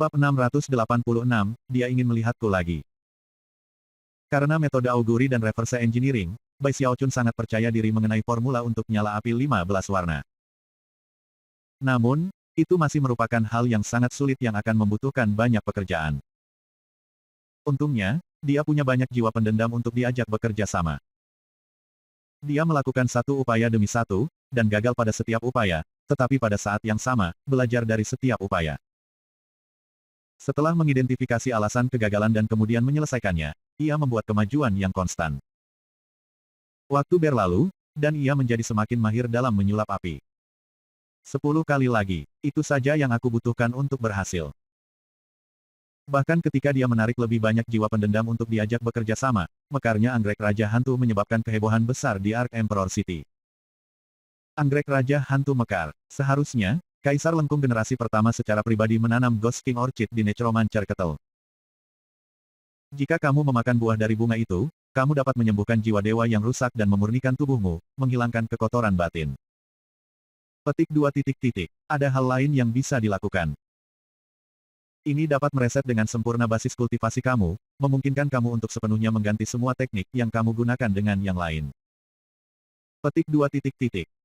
Bab 686, dia ingin melihatku lagi. Karena metode auguri dan reverse engineering, Bai Xiaochun sangat percaya diri mengenai formula untuk nyala api 15 warna. Namun, itu masih merupakan hal yang sangat sulit yang akan membutuhkan banyak pekerjaan. Untungnya, dia punya banyak jiwa pendendam untuk diajak bekerja sama. Dia melakukan satu upaya demi satu, dan gagal pada setiap upaya, tetapi pada saat yang sama, belajar dari setiap upaya. Setelah mengidentifikasi alasan kegagalan dan kemudian menyelesaikannya, ia membuat kemajuan yang konstan. Waktu berlalu, dan ia menjadi semakin mahir dalam menyulap api. 10 kali lagi, itu saja yang aku butuhkan untuk berhasil. Bahkan ketika dia menarik lebih banyak jiwa pendendam untuk diajak bekerja sama, mekarnya anggrek Raja Hantu menyebabkan kehebohan besar di Ark Emperor City. Anggrek Raja Hantu mekar. Seharusnya, Kaisar Lengkung generasi pertama secara pribadi menanam Ghost King Orchid di Necromancer Kettle. Jika kamu memakan buah dari bunga itu, kamu dapat menyembuhkan jiwa dewa yang rusak dan memurnikan tubuhmu, menghilangkan kekotoran batin. Petik 2. Ada hal lain yang bisa dilakukan. Ini dapat mereset dengan sempurna basis kultivasi kamu, memungkinkan kamu untuk sepenuhnya mengganti semua teknik yang kamu gunakan dengan yang lain. Petik 2.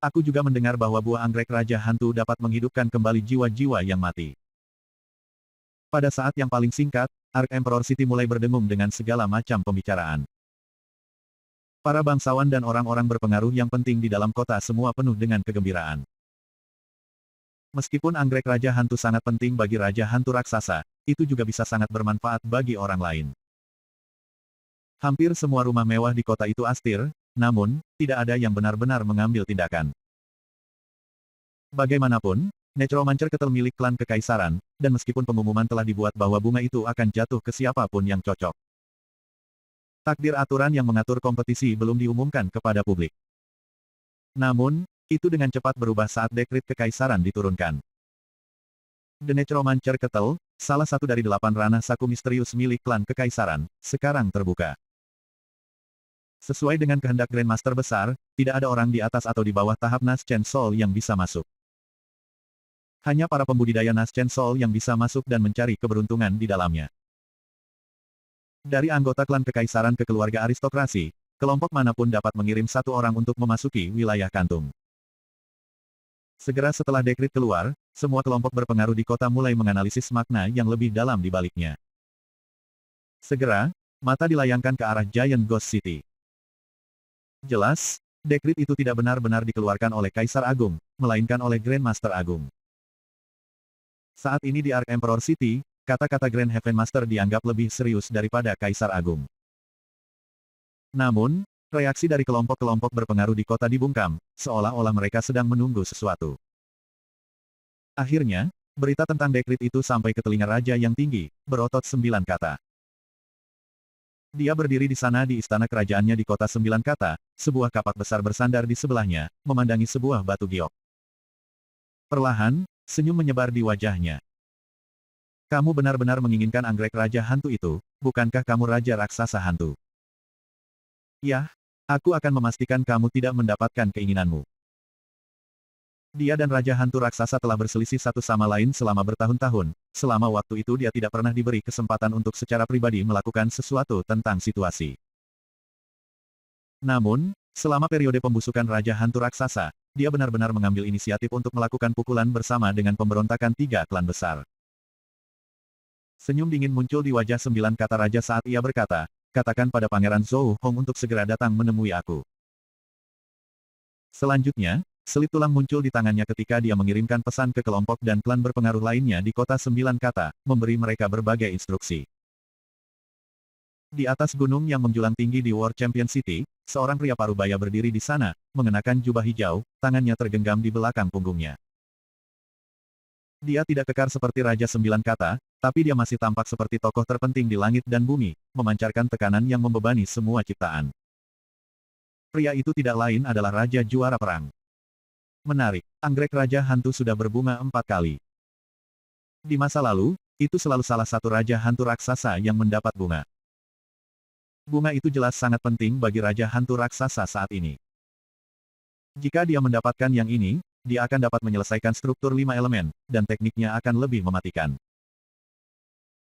Aku juga mendengar bahwa buah anggrek Raja Hantu dapat menghidupkan kembali jiwa-jiwa yang mati. Pada saat yang paling singkat, Ark Emperor City mulai berdengung dengan segala macam pembicaraan. Para bangsawan dan orang-orang berpengaruh yang penting di dalam kota semua penuh dengan kegembiraan. Meskipun anggrek Raja Hantu sangat penting bagi Raja Hantu Raksasa, itu juga bisa sangat bermanfaat bagi orang lain. Hampir semua rumah mewah di kota itu astir, namun, tidak ada yang benar-benar mengambil tindakan. Bagaimanapun, Necromancer Kettle milik klan kekaisaran, dan meskipun pengumuman telah dibuat bahwa bunga itu akan jatuh ke siapapun yang cocok. Takdir aturan yang mengatur kompetisi belum diumumkan kepada publik. Namun, itu dengan cepat berubah saat dekrit kekaisaran diturunkan. The Necromancer Kettle, salah satu dari 8 ranah saku misterius milik klan kekaisaran, sekarang terbuka. Sesuai dengan kehendak Grandmaster besar, tidak ada orang di atas atau di bawah tahap Naschen Soul yang bisa masuk. Hanya para pembudidaya Naschen Soul yang bisa masuk dan mencari keberuntungan di dalamnya. Dari anggota klan kekaisaran ke keluarga aristokrasi, kelompok manapun dapat mengirim satu orang untuk memasuki wilayah kantung. Segera setelah dekrit keluar, semua kelompok berpengaruh di kota mulai menganalisis makna yang lebih dalam di baliknya. Segera, mata dilayangkan ke arah Giant Ghost City. Jelas, dekrit itu tidak benar-benar dikeluarkan oleh Kaisar Agung, melainkan oleh Grandmaster Agung. Saat ini di Ark Emperor City, kata-kata Grand Heaven Master dianggap lebih serius daripada Kaisar Agung. Namun, reaksi dari kelompok-kelompok berpengaruh di kota dibungkam, seolah-olah mereka sedang menunggu sesuatu. Akhirnya, berita tentang dekrit itu sampai ke telinga Raja yang tinggi, berotot 9 kata. Dia berdiri di sana di istana kerajaannya di kota 9 kata, sebuah kapak besar bersandar di sebelahnya, memandangi sebuah batu giok. Perlahan, senyum menyebar di wajahnya. Kamu benar-benar menginginkan anggrek Raja Hantu itu, bukankah kamu Raja Raksasa Hantu? Yah, aku akan memastikan kamu tidak mendapatkan keinginanmu. Dia dan Raja Hantu Raksasa telah berselisih satu sama lain selama bertahun-tahun, selama waktu itu dia tidak pernah diberi kesempatan untuk secara pribadi melakukan sesuatu tentang situasi. Namun, selama periode pembusukan Raja Hantu Raksasa, dia benar-benar mengambil inisiatif untuk melakukan pukulan bersama dengan pemberontakan 3 klan besar. Senyum dingin muncul di wajah 9 kata Raja saat ia berkata, katakan pada Pangeran Zhou Hong untuk segera datang menemui aku. Selanjutnya, selip tulang muncul di tangannya ketika dia mengirimkan pesan ke kelompok dan klan berpengaruh lainnya di kota 9 kata, memberi mereka berbagai instruksi. Di atas gunung yang menjulang tinggi di World Champion City, seorang pria parubaya berdiri di sana, mengenakan jubah hijau, tangannya tergenggam di belakang punggungnya. Dia tidak kekar seperti Raja 9 kata, tapi dia masih tampak seperti tokoh terpenting di langit dan bumi, memancarkan tekanan yang membebani semua ciptaan. Pria itu tidak lain adalah Raja Juara Perang. Menarik, anggrek Raja Hantu sudah berbunga 4 kali. Di masa lalu, itu selalu salah satu Raja Hantu Raksasa yang mendapat bunga. Bunga itu jelas sangat penting bagi Raja Hantu Raksasa saat ini. Jika dia mendapatkan yang ini, dia akan dapat menyelesaikan struktur 5 elemen, dan tekniknya akan lebih mematikan.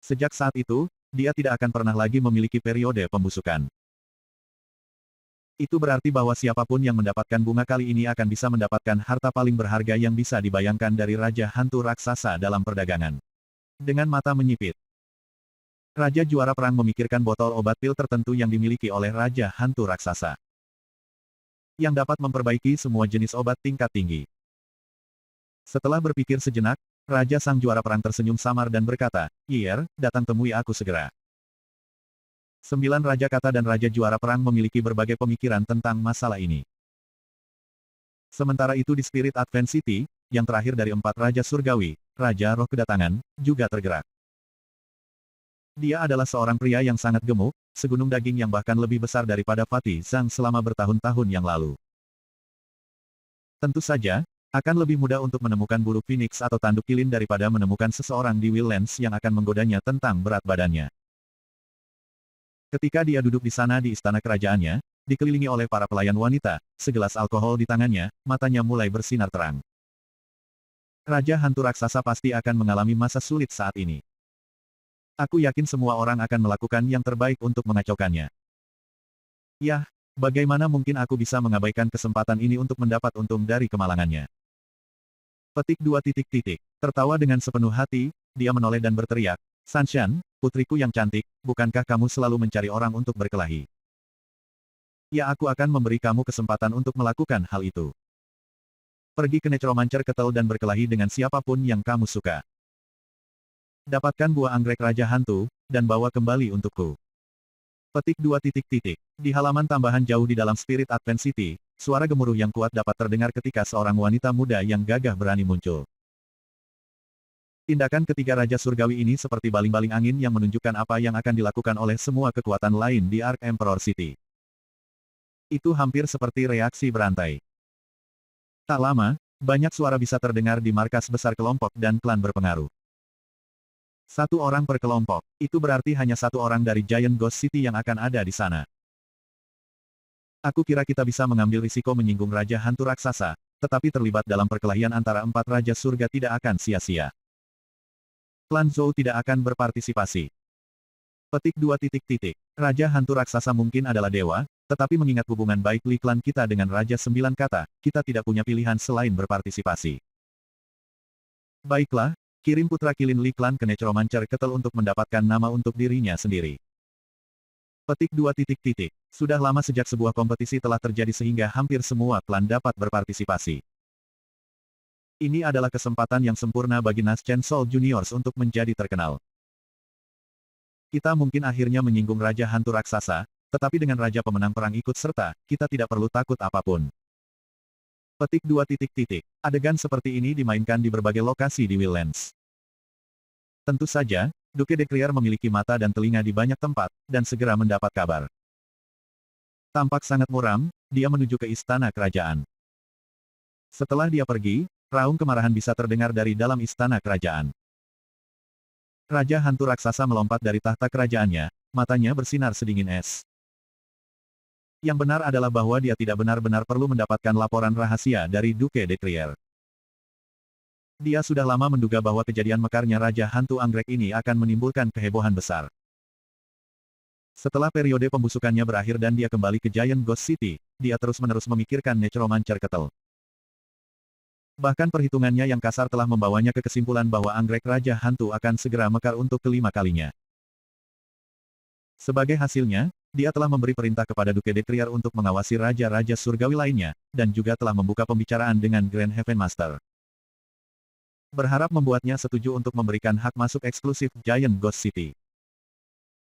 Sejak saat itu, dia tidak akan pernah lagi memiliki periode pembusukan. Itu berarti bahwa siapapun yang mendapatkan bunga kali ini akan bisa mendapatkan harta paling berharga yang bisa dibayangkan dari Raja Hantu Raksasa dalam perdagangan. Dengan mata menyipit, Raja Juara Perang memikirkan botol obat pil tertentu yang dimiliki oleh Raja Hantu Raksasa, yang dapat memperbaiki semua jenis obat tingkat tinggi. Setelah berpikir sejenak, Raja Sang Juara Perang tersenyum samar dan berkata, "Iyer, datang temui aku segera." 9 Raja Kata dan Raja Juara Perang memiliki berbagai pemikiran tentang masalah ini. Sementara itu di Spirit Advent City, yang terakhir dari 4 Raja Surgawi, Raja Roh Kedatangan, juga tergerak. Dia adalah seorang pria yang sangat gemuk, segunung daging yang bahkan lebih besar daripada Fatih Zhang selama bertahun-tahun yang lalu. Tentu saja, akan lebih mudah untuk menemukan bulu Phoenix atau tanduk kilin daripada menemukan seseorang di Willlands yang akan menggodanya tentang berat badannya. Ketika dia duduk di sana di istana kerajaannya, dikelilingi oleh para pelayan wanita, segelas alkohol di tangannya, matanya mulai bersinar terang. Raja Hantu Raksasa pasti akan mengalami masa sulit saat ini. Aku yakin semua orang akan melakukan yang terbaik untuk mengacaukannya. Yah, bagaimana mungkin aku bisa mengabaikan kesempatan ini untuk mendapat untung dari kemalangannya? Petik 2. Tertawa dengan sepenuh hati, dia menoleh dan berteriak, "Sanshan, putriku yang cantik, bukankah kamu selalu mencari orang untuk berkelahi? Ya, aku akan memberi kamu kesempatan untuk melakukan hal itu. Pergi ke Necromancer Kettle dan berkelahi dengan siapapun yang kamu suka. Dapatkan buah anggrek Raja Hantu, dan bawa kembali untukku." Petik 2. Di halaman tambahan jauh di dalam Spirit Advent City, suara gemuruh yang kuat dapat terdengar ketika seorang wanita muda yang gagah berani muncul. Tindakan ketiga Raja Surgawi ini seperti baling-baling angin yang menunjukkan apa yang akan dilakukan oleh semua kekuatan lain di Ark Emperor City. Itu hampir seperti reaksi berantai. Tak lama, banyak suara bisa terdengar di markas besar kelompok dan klan berpengaruh. 1 orang per kelompok, itu berarti hanya 1 orang dari Giant Ghost City yang akan ada di sana. Aku kira kita bisa mengambil risiko menyinggung Raja Hantu Raksasa, tetapi terlibat dalam perkelahian antara 4 Raja Surga tidak akan sia-sia. Klan Zhou tidak akan berpartisipasi. Petik 2. Raja Hantu Raksasa mungkin adalah dewa, tetapi mengingat hubungan baik Li klan kita dengan Raja 9 Kata, kita tidak punya pilihan selain berpartisipasi. Baiklah, kirim putra kilin Li klan ke Necromancer Kettle untuk mendapatkan nama untuk dirinya sendiri. Petik 2. Sudah lama sejak sebuah kompetisi telah terjadi sehingga hampir semua klan dapat berpartisipasi. Ini adalah kesempatan yang sempurna bagi Naschen Soul Juniors untuk menjadi terkenal. Kita mungkin akhirnya menyinggung Raja Hantu Raksasa, tetapi dengan Raja Pemenang Perang ikut serta, kita tidak perlu takut apapun. Petik 2. Adegan seperti ini dimainkan di berbagai lokasi di Willlands. Tentu saja, Duke de Crier memiliki mata dan telinga di banyak tempat, dan segera mendapat kabar. Tampak sangat muram, dia menuju ke istana kerajaan. Setelah dia pergi, raung kemarahan bisa terdengar dari dalam istana kerajaan. Raja Hantu Raksasa melompat dari tahta kerajaannya, matanya bersinar sedingin es. Yang benar adalah bahwa dia tidak benar-benar perlu mendapatkan laporan rahasia dari Duke de Crier. Dia sudah lama menduga bahwa kejadian mekarnya Raja Hantu Anggrek ini akan menimbulkan kehebohan besar. Setelah periode pembusukannya berakhir dan dia kembali ke Giant Ghost City, dia terus-menerus memikirkan Necromancer Kettle. Bahkan perhitungannya yang kasar telah membawanya ke kesimpulan bahwa anggrek Raja Hantu akan segera mekar untuk kelima kalinya. Sebagai hasilnya, dia telah memberi perintah kepada Duke de Crier untuk mengawasi Raja-Raja Surgawi lainnya, dan juga telah membuka pembicaraan dengan Grand Heaven Master. Berharap membuatnya setuju untuk memberikan hak masuk eksklusif Giant Ghost City.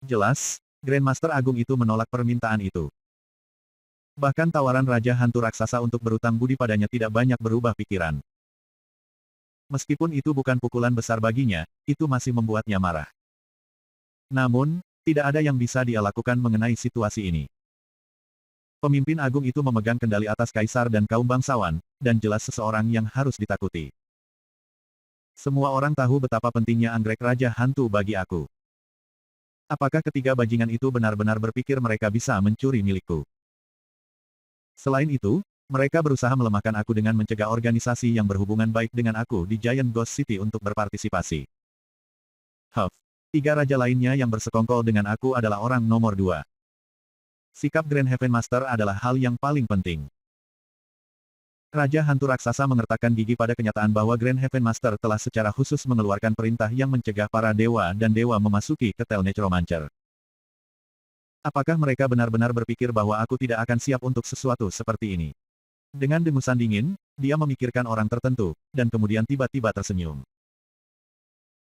Jelas, Grand Master Agung itu menolak permintaan itu. Bahkan tawaran Raja Hantu Raksasa untuk berutang budi padanya tidak banyak berubah pikiran. Meskipun itu bukan pukulan besar baginya, itu masih membuatnya marah. Namun, tidak ada yang bisa dia lakukan mengenai situasi ini. Pemimpin agung itu memegang kendali atas kaisar dan kaum bangsawan, dan jelas seseorang yang harus ditakuti. Semua orang tahu betapa pentingnya anggrek Raja Hantu bagi aku. Apakah ketiga bajingan itu benar-benar berpikir mereka bisa mencuri milikku? Selain itu, mereka berusaha melemahkan aku dengan mencegah organisasi yang berhubungan baik dengan aku di Giant Ghost City untuk berpartisipasi. Huff. Tiga raja lainnya yang bersekongkol dengan aku adalah orang nomor dua. Sikap Grand Heaven Master adalah hal yang paling penting. Raja Hantu Raksasa mengertakkan gigi pada kenyataan bahwa Grand Heaven Master telah secara khusus mengeluarkan perintah yang mencegah para dewa dan dewa memasuki ketel Necromancer. Apakah mereka benar-benar berpikir bahwa aku tidak akan siap untuk sesuatu seperti ini? Dengan dengusan dingin, dia memikirkan orang tertentu, dan kemudian tiba-tiba tersenyum.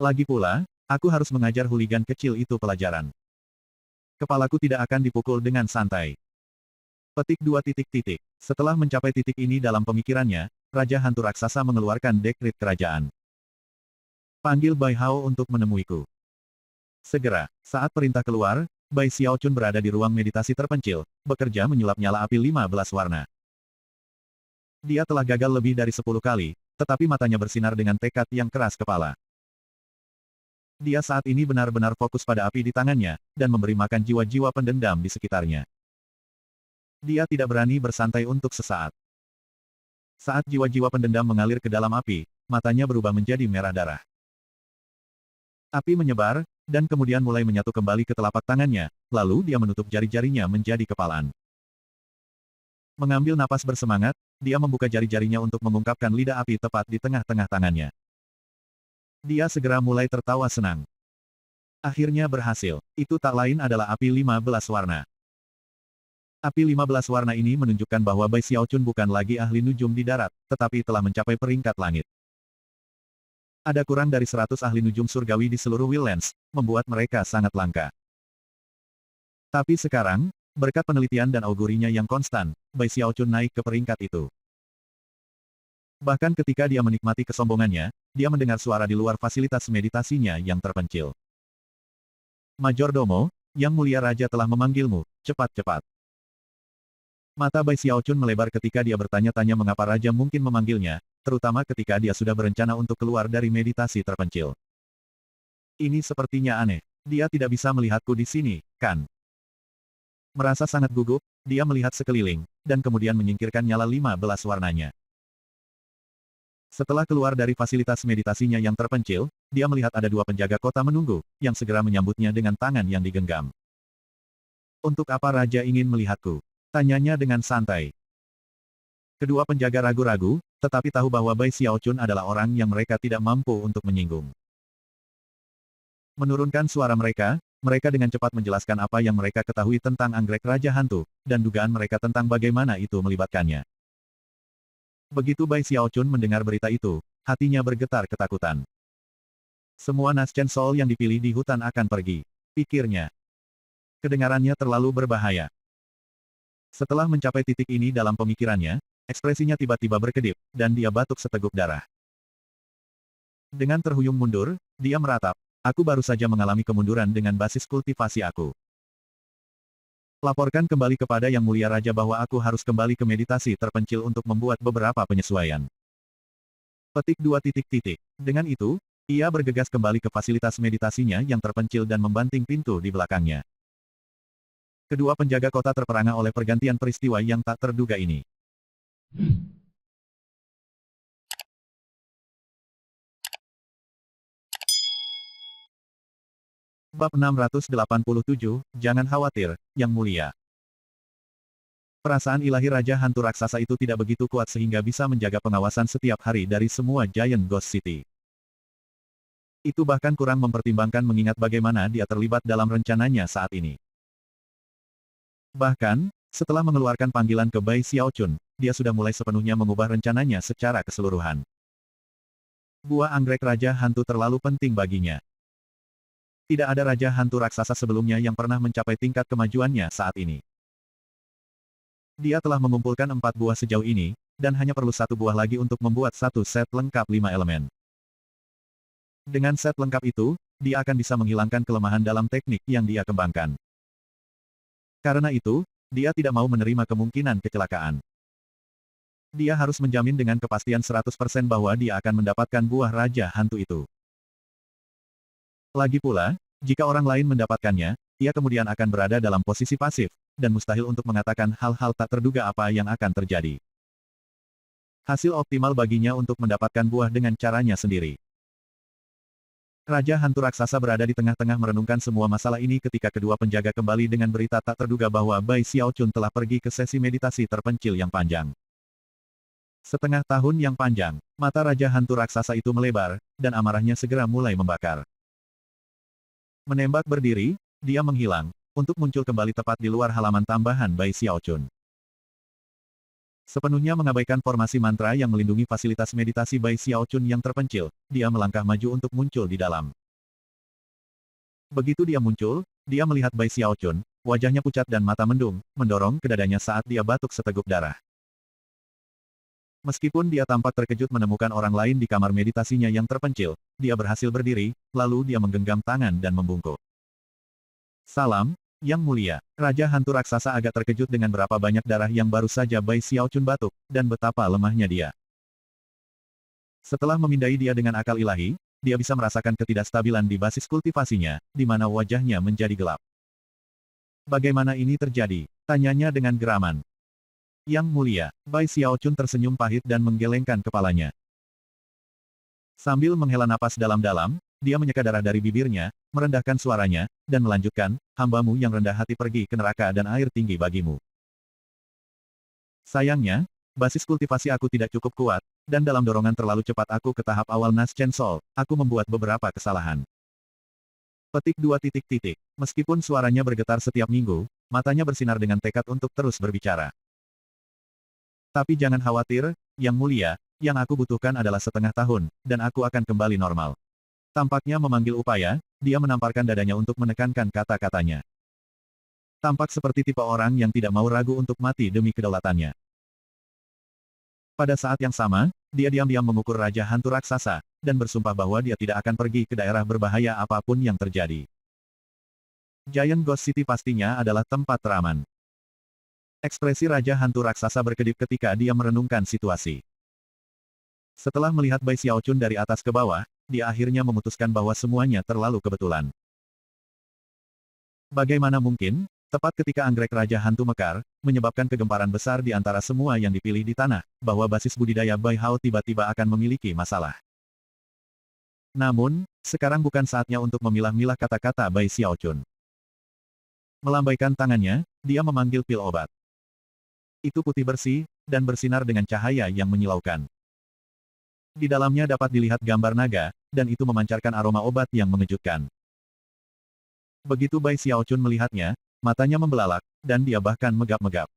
Lagi pula, aku harus mengajar hooligan kecil itu pelajaran. Kepalaku tidak akan dipukul dengan santai. Petik 2 titik. Setelah mencapai titik ini dalam pemikirannya, Raja Hantu Raksasa mengeluarkan dekret kerajaan. Panggil Bai Hao untuk menemuiku. Segera, saat perintah keluar, Bai Xiaochun berada di ruang meditasi terpencil, bekerja menyulap nyala api 15 warna. Dia telah gagal lebih dari 10 kali, tetapi matanya bersinar dengan tekad yang keras kepala. Dia saat ini benar-benar fokus pada api di tangannya, dan memberi makan jiwa-jiwa pendendam di sekitarnya. Dia tidak berani bersantai untuk sesaat. Saat jiwa-jiwa pendendam mengalir ke dalam api, matanya berubah menjadi merah darah. Api menyebar, dan kemudian mulai menyatu kembali ke telapak tangannya, lalu dia menutup jari-jarinya menjadi kepalan. Mengambil napas bersemangat, dia membuka jari-jarinya untuk mengungkapkan lidah api tepat di tengah-tengah tangannya. Dia segera mulai tertawa senang. Akhirnya berhasil. Itu tak lain adalah api 15 warna. Api 15 warna ini menunjukkan bahwa Bai Xiaochun bukan lagi ahli nujum di darat, tetapi telah mencapai peringkat langit. Ada kurang dari 100 ahli nujum surgawi di seluruh Wildlands, membuat mereka sangat langka. Tapi sekarang, berkat penelitian dan augurinya yang konstan, Bai Xiaochun naik ke peringkat itu. Bahkan ketika dia menikmati kesombongannya, dia mendengar suara di luar fasilitas meditasinya yang terpencil. Majordomo, Yang Mulia Raja telah memanggilmu, cepat-cepat. Mata Bai Xiaochun melebar ketika dia bertanya-tanya mengapa Raja mungkin memanggilnya, terutama ketika dia sudah berencana untuk keluar dari meditasi terpencil. Ini sepertinya aneh. Dia tidak bisa melihatku di sini, kan? Merasa sangat gugup, dia melihat sekeliling, dan kemudian menyingkirkan nyala 15 warnanya. Setelah keluar dari fasilitas meditasinya yang terpencil, dia melihat ada dua penjaga kota menunggu, yang segera menyambutnya dengan tangan yang digenggam. Untuk apa Raja ingin melihatku? Tanyanya dengan santai. Kedua penjaga ragu-ragu, tetapi tahu bahwa Bai Xiaochun adalah orang yang mereka tidak mampu untuk menyinggung. Menurunkan suara mereka dengan cepat menjelaskan apa yang mereka ketahui tentang anggrek Raja Hantu, dan dugaan mereka tentang bagaimana itu melibatkannya. Begitu Bai Xiaochun mendengar berita itu, hatinya bergetar ketakutan. Semua Naschen Soul yang dipilih di hutan akan pergi, pikirnya. Kedengarannya terlalu berbahaya. Setelah mencapai titik ini dalam pemikirannya, ekspresinya tiba-tiba berkedip, dan dia batuk seteguk darah. Dengan terhuyung mundur, dia meratap, aku baru saja mengalami kemunduran dengan basis kultivasi aku. Laporkan kembali kepada Yang Mulia Raja bahwa aku harus kembali ke meditasi terpencil untuk membuat beberapa penyesuaian. Petik 2 titik. Dengan itu, ia bergegas kembali ke fasilitas meditasinya yang terpencil dan membanting pintu di belakangnya. Kedua penjaga kota terperangah oleh pergantian peristiwa yang tak terduga ini. Bab 687, jangan khawatir, Yang Mulia. Perasaan ilahi Raja Hantu Raksasa itu tidak begitu kuat sehingga bisa menjaga pengawasan setiap hari dari semua Giant Ghost City. Itu bahkan kurang mempertimbangkan mengingat bagaimana dia terlibat dalam rencananya saat ini. Bahkan, setelah mengeluarkan panggilan ke Bai Xiaochun, dia sudah mulai sepenuhnya mengubah rencananya secara keseluruhan. Buah anggrek Raja Hantu terlalu penting baginya. Tidak ada Raja Hantu Raksasa sebelumnya yang pernah mencapai tingkat kemajuannya saat ini. Dia telah mengumpulkan 4 buah sejauh ini, dan hanya perlu 1 buah lagi untuk membuat satu set lengkap 5 elemen. Dengan set lengkap itu, dia akan bisa menghilangkan kelemahan dalam teknik yang dia kembangkan. Karena itu, dia tidak mau menerima kemungkinan kecelakaan. Dia harus menjamin dengan kepastian 100% bahwa dia akan mendapatkan buah Raja Hantu itu. Lagi pula, jika orang lain mendapatkannya, ia kemudian akan berada dalam posisi pasif, dan mustahil untuk mengatakan hal-hal tak terduga apa yang akan terjadi. Hasil optimal baginya untuk mendapatkan buah dengan caranya sendiri. Raja hantu raksasa berada di tengah-tengah merenungkan semua masalah ini ketika kedua penjaga kembali dengan berita tak terduga bahwa Bai Xiaochun telah pergi ke sesi meditasi terpencil yang panjang. Setengah tahun yang panjang, mata Raja hantu raksasa itu melebar, dan amarahnya segera mulai membakar. Menembak berdiri, dia menghilang, untuk muncul kembali tepat di luar halaman tambahan Bai Xiaochun. Sepenuhnya mengabaikan formasi mantra yang melindungi fasilitas meditasi Bai Xiaochun yang terpencil, dia melangkah maju untuk muncul di dalam. Begitu dia muncul, dia melihat Bai Xiaochun, wajahnya pucat dan mata mendung, mendorong ke dadanya saat dia batuk seteguk darah. Meskipun dia tampak terkejut menemukan orang lain di kamar meditasinya yang terpencil, dia berhasil berdiri, lalu dia menggenggam tangan dan membungkuk. Salam, Yang Mulia. Raja hantu raksasa agak terkejut dengan berapa banyak darah yang baru saja Bai Xiaochun batuk, dan betapa lemahnya dia. Setelah memindai dia dengan akal ilahi, dia bisa merasakan ketidakstabilan di basis kultivasinya, di mana wajahnya menjadi gelap. Bagaimana ini terjadi? Tanyanya dengan geraman. Yang Mulia, Bai Xiaochun tersenyum pahit dan menggelengkan kepalanya. Sambil menghela napas dalam-dalam, dia menyeka darah dari bibirnya, merendahkan suaranya, dan melanjutkan, hambamu yang rendah hati pergi ke neraka dan air tinggi bagimu. Sayangnya, basis kultivasi aku tidak cukup kuat, dan dalam dorongan terlalu cepat aku ke tahap awal Nas Chen Sol, aku membuat beberapa kesalahan. Petik 2. Meskipun suaranya bergetar setiap minggu, matanya bersinar dengan tekad untuk terus berbicara. Tapi jangan khawatir, Yang Mulia, yang aku butuhkan adalah setengah tahun, dan aku akan kembali normal. Tampaknya memanggil upaya, dia menamparkan dadanya untuk menekankan kata-katanya. Tampak seperti tipe orang yang tidak mau ragu untuk mati demi kedaulatannya. Pada saat yang sama, dia diam-diam mengukur Raja hantu raksasa, dan bersumpah bahwa dia tidak akan pergi ke daerah berbahaya apapun yang terjadi. Giant Ghost City pastinya adalah tempat teraman. Ekspresi Raja hantu raksasa berkedip ketika dia merenungkan situasi. Setelah melihat Bai Xiaochun dari atas ke bawah, dia akhirnya memutuskan bahwa semuanya terlalu kebetulan. Bagaimana mungkin, tepat ketika anggrek Raja hantu mekar, menyebabkan kegemparan besar di antara semua yang dipilih di tanah, bahwa basis budidaya Bai Hao tiba-tiba akan memiliki masalah. Namun, sekarang bukan saatnya untuk memilah-milah kata-kata Bai Xiaochun. Melambaikan tangannya, dia memanggil pil obat. Itu putih bersih, dan bersinar dengan cahaya yang menyilaukan. Di dalamnya dapat dilihat gambar naga, dan itu memancarkan aroma obat yang mengejutkan. Begitu Bai Xiaochun melihatnya, matanya membelalak, dan dia bahkan megap-megap.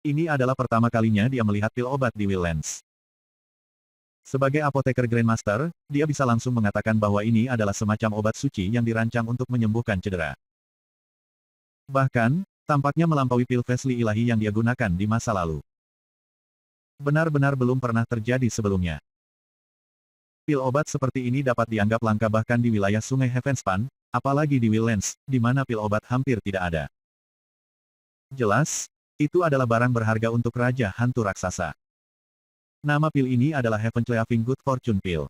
Ini adalah pertama kalinya dia melihat pil obat di Willlands. Sebagai apoteker Grandmaster, dia bisa langsung mengatakan bahwa ini adalah semacam obat suci yang dirancang untuk menyembuhkan cedera. Bahkan, tampaknya melampaui pil Vesli ilahi yang dia gunakan di masa lalu. Benar-benar belum pernah terjadi sebelumnya. Pil obat seperti ini dapat dianggap langka bahkan di wilayah sungai Heavenspan, apalagi di Willlands, di mana pil obat hampir tidak ada. Jelas, itu adalah barang berharga untuk Raja hantu raksasa. Nama pil ini adalah Heaven Cleaving Good Fortune Pill.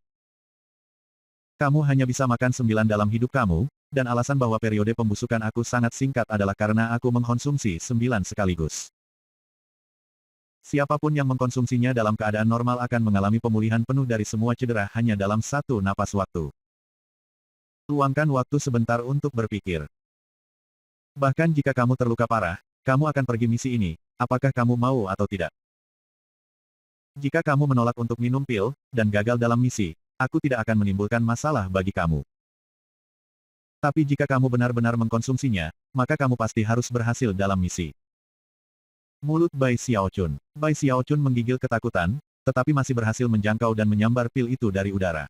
Kamu hanya bisa makan 9 dalam hidup kamu, dan alasan bahwa periode pembusukan aku sangat singkat adalah karena aku mengkonsumsi 9 sekaligus. Siapapun yang mengkonsumsinya dalam keadaan normal akan mengalami pemulihan penuh dari semua cedera hanya dalam satu napas waktu. Luangkan waktu sebentar untuk berpikir. Bahkan jika kamu terluka parah, kamu akan pergi misi ini, apakah kamu mau atau tidak? Jika kamu menolak untuk minum pil, dan gagal dalam misi, aku tidak akan menimbulkan masalah bagi kamu. Tapi jika kamu benar-benar mengkonsumsinya, maka kamu pasti harus berhasil dalam misi. Mulut Bai Xiaochun. Bai Xiaochun menggigil ketakutan, tetapi masih berhasil menjangkau dan menyambar pil itu dari udara.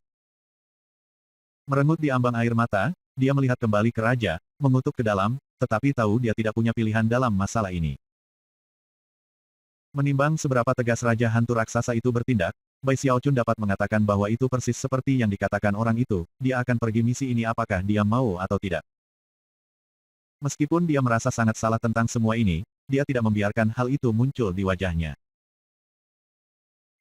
Merengut di ambang air mata, dia melihat kembali ke raja, mengutuk ke dalam, tetapi tahu dia tidak punya pilihan dalam masalah ini. Menimbang seberapa tegas Raja hantu raksasa itu bertindak, Bai Xiaochun dapat mengatakan bahwa itu persis seperti yang dikatakan orang itu, dia akan pergi misi ini apakah dia mau atau tidak. Meskipun dia merasa sangat salah tentang semua ini, dia tidak membiarkan hal itu muncul di wajahnya.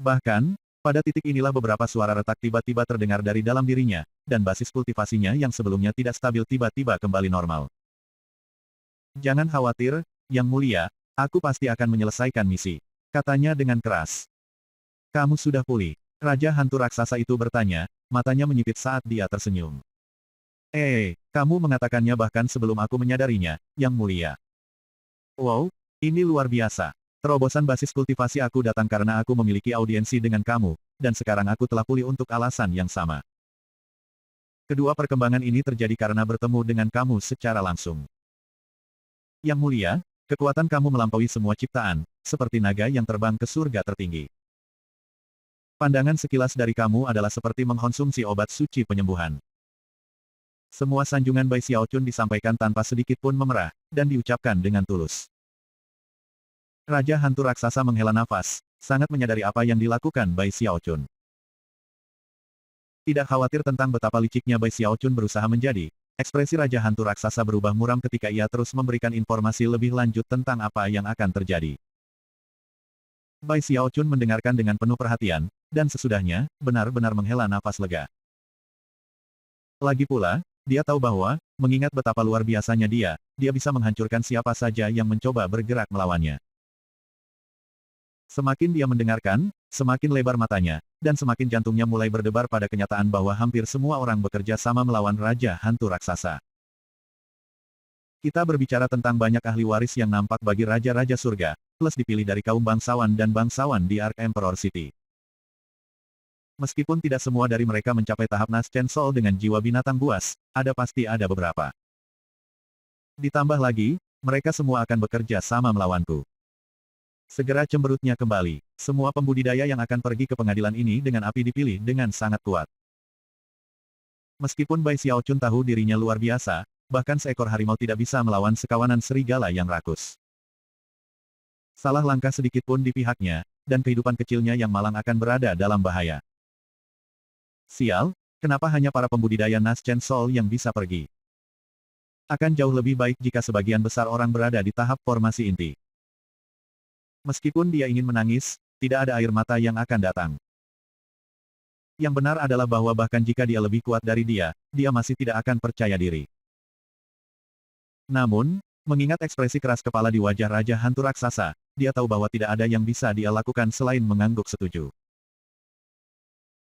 Bahkan, pada titik inilah beberapa suara retak tiba-tiba terdengar dari dalam dirinya, dan basis kultivasinya yang sebelumnya tidak stabil tiba-tiba kembali normal. Jangan khawatir, Yang Mulia, aku pasti akan menyelesaikan misi, katanya dengan keras. Kamu sudah pulih. Raja hantu raksasa itu bertanya, matanya menyipit saat dia tersenyum. Kamu mengatakannya bahkan sebelum aku menyadarinya, Yang Mulia. Wow, ini luar biasa. Terobosan basis kultivasi aku datang karena aku memiliki audiensi dengan kamu, dan sekarang aku telah pulih untuk alasan yang sama. Kedua perkembangan ini terjadi karena bertemu dengan kamu secara langsung. Yang Mulia, kekuatan kamu melampaui semua ciptaan, seperti naga yang terbang ke surga tertinggi. Pandangan sekilas dari kamu adalah seperti mengkonsumsi obat suci penyembuhan. Semua sanjungan Bai Xiaochun disampaikan tanpa sedikit pun memerah, dan diucapkan dengan tulus. Raja hantu raksasa menghela nafas, sangat menyadari apa yang dilakukan Bai Xiaochun. Tidak khawatir tentang betapa liciknya Bai Xiaochun berusaha menjadi, ekspresi Raja hantu raksasa berubah muram ketika ia terus memberikan informasi lebih lanjut tentang apa yang akan terjadi. Bai Xiaochun mendengarkan dengan penuh perhatian, dan sesudahnya, benar-benar menghela nafas lega. Lagi pula, dia tahu bahwa, mengingat betapa luar biasanya dia bisa menghancurkan siapa saja yang mencoba bergerak melawannya. Semakin dia mendengarkan, semakin lebar matanya, dan semakin jantungnya mulai berdebar pada kenyataan bahwa hampir semua orang bekerja sama melawan Raja hantu raksasa. Kita berbicara tentang banyak ahli waris yang nampak bagi Raja-Raja Surga, plus dipilih dari kaum bangsawan dan bangsawan di Ark Emperor City. Meskipun tidak semua dari mereka mencapai tahap Naschen Soul dengan jiwa binatang buas, pasti ada beberapa. Ditambah lagi, mereka semua akan bekerja sama melawanku. Segera cemberutnya kembali, semua pembudidaya yang akan pergi ke pengadilan ini dengan api dipilih dengan sangat kuat. Meskipun Bai Xiaochun tahu dirinya luar biasa, bahkan seekor harimau tidak bisa melawan sekawanan serigala yang rakus. Salah langkah sedikit pun di pihaknya, dan kehidupan kecilnya yang malang akan berada dalam bahaya. Sial, kenapa hanya para pembudidaya Naschen Soul yang bisa pergi? Akan jauh lebih baik jika sebagian besar orang berada di tahap formasi inti. Meskipun dia ingin menangis, tidak ada air mata yang akan datang. Yang benar adalah bahwa bahkan jika dia lebih kuat dari dia masih tidak akan percaya diri. Namun, mengingat ekspresi keras kepala di wajah Raja hantu raksasa, dia tahu bahwa tidak ada yang bisa dia lakukan selain mengangguk setuju.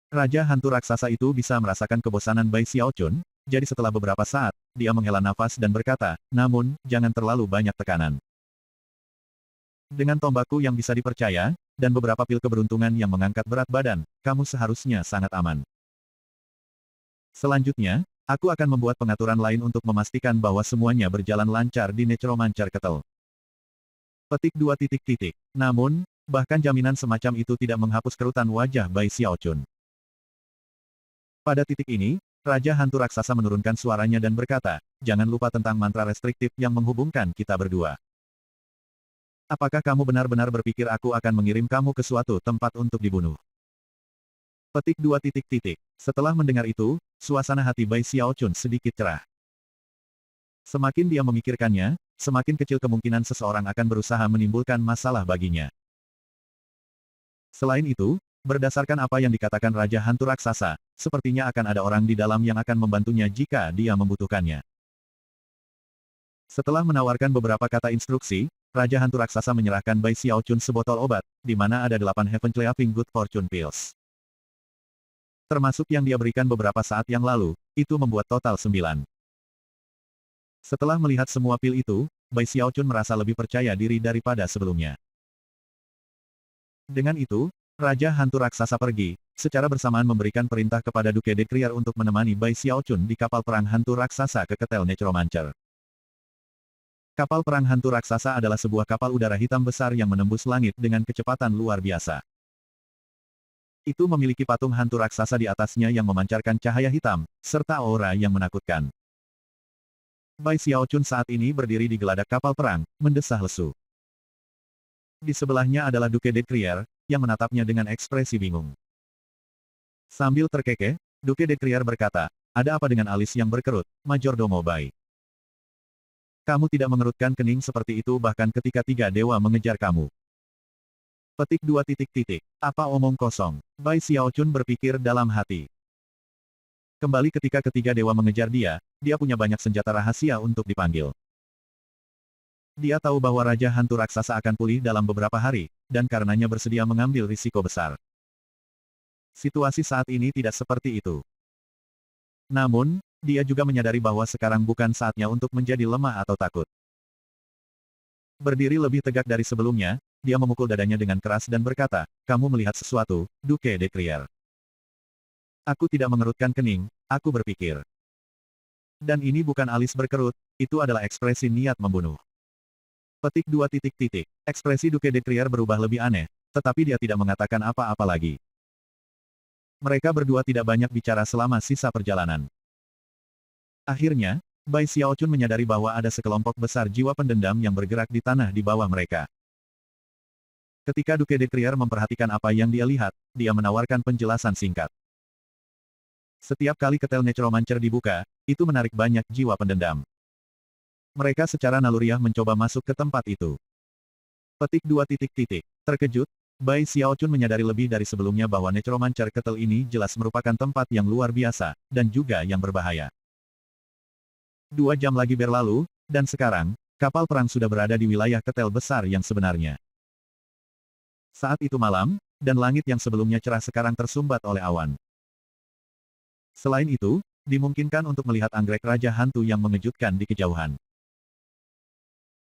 Raja hantu raksasa itu bisa merasakan kebosanan Bai Xiaochun, jadi setelah beberapa saat, dia menghela nafas dan berkata, namun, jangan terlalu banyak tekanan. Dengan tombakku yang bisa dipercaya, dan beberapa pil keberuntungan yang mengangkat berat badan, kamu seharusnya sangat aman. Selanjutnya, aku akan membuat pengaturan lain untuk memastikan bahwa semuanya berjalan lancar di Necromancer Kettle. Petik 2. Namun, bahkan jaminan semacam itu tidak menghapus kerutan wajah Bai Xiaochun. Pada titik ini, Raja hantu raksasa menurunkan suaranya dan berkata, jangan lupa tentang mantra restriktif yang menghubungkan kita berdua. Apakah kamu benar-benar berpikir aku akan mengirim kamu ke suatu tempat untuk dibunuh? Petik 2. Setelah mendengar itu, suasana hati Bai Xiaochun sedikit cerah. Semakin dia memikirkannya, semakin kecil kemungkinan seseorang akan berusaha menimbulkan masalah baginya. Selain itu, berdasarkan apa yang dikatakan Raja hantu raksasa, sepertinya akan ada orang di dalam yang akan membantunya jika dia membutuhkannya. Setelah menawarkan beberapa kata instruksi, Raja hantu raksasa menyerahkan Bai Xiaochun sebotol obat, di mana ada 8 Heaven Cleaving Good Fortune Pills. Termasuk yang dia berikan beberapa saat yang lalu, itu membuat total 9. Setelah melihat semua pil itu, Bai Xiaochun merasa lebih percaya diri daripada sebelumnya. Dengan itu, Raja hantu raksasa pergi, secara bersamaan memberikan perintah kepada Duke de Crier untuk menemani Bai Xiaochun di kapal perang hantu raksasa ke Ketel Necromancer. Kapal perang hantu raksasa adalah sebuah kapal udara hitam besar yang menembus langit dengan kecepatan luar biasa. Itu memiliki patung hantu raksasa di atasnya yang memancarkan cahaya hitam, serta aura yang menakutkan. Bai Xiaochun saat ini berdiri di geladak kapal perang, mendesah lesu. Di sebelahnya adalah Duke de Crier, yang menatapnya dengan ekspresi bingung. Sambil terkekeh, Duke de Crier berkata, ada apa dengan alis yang berkerut, Majordomo Bai? Kamu tidak mengerutkan kening seperti itu bahkan ketika 3 dewa mengejar kamu. Petik 2. Apa omong kosong? Bai Xiaochun berpikir dalam hati. Kembali ketika ketiga dewa mengejar dia punya banyak senjata rahasia untuk dipanggil. Dia tahu bahwa Raja hantu raksasa akan pulih dalam beberapa hari, dan karenanya bersedia mengambil risiko besar. Situasi saat ini tidak seperti itu. Namun, dia juga menyadari bahwa sekarang bukan saatnya untuk menjadi lemah atau takut. Berdiri lebih tegak dari sebelumnya, dia memukul dadanya dengan keras dan berkata, "Kamu melihat sesuatu, Duke de Crier." Aku tidak mengerutkan kening, aku berpikir. Dan ini bukan alis berkerut, itu adalah ekspresi niat membunuh. Petik 2 titik titik. Ekspresi Duke de Crier berubah lebih aneh, tetapi dia tidak mengatakan apa-apa lagi. Mereka berdua tidak banyak bicara selama sisa perjalanan. Akhirnya, Bai Xiaochun menyadari bahwa ada sekelompok besar jiwa pendendam yang bergerak di tanah di bawah mereka. Ketika Duke de Crier memperhatikan apa yang dia lihat, dia menawarkan penjelasan singkat. Setiap kali ketel Necromancer dibuka, itu menarik banyak jiwa pendendam. Mereka secara naluriah mencoba masuk ke tempat itu. Petik 2 titik titik. Terkejut, Bai Xiaochun menyadari lebih dari sebelumnya bahwa Necromancer ketel ini jelas merupakan tempat yang luar biasa, dan juga yang berbahaya. 2 jam lagi berlalu, dan sekarang, kapal perang sudah berada di wilayah ketel besar yang sebenarnya. Saat itu malam, dan langit yang sebelumnya cerah sekarang tersumbat oleh awan. Selain itu, dimungkinkan untuk melihat anggrek raja hantu yang mengejutkan di kejauhan.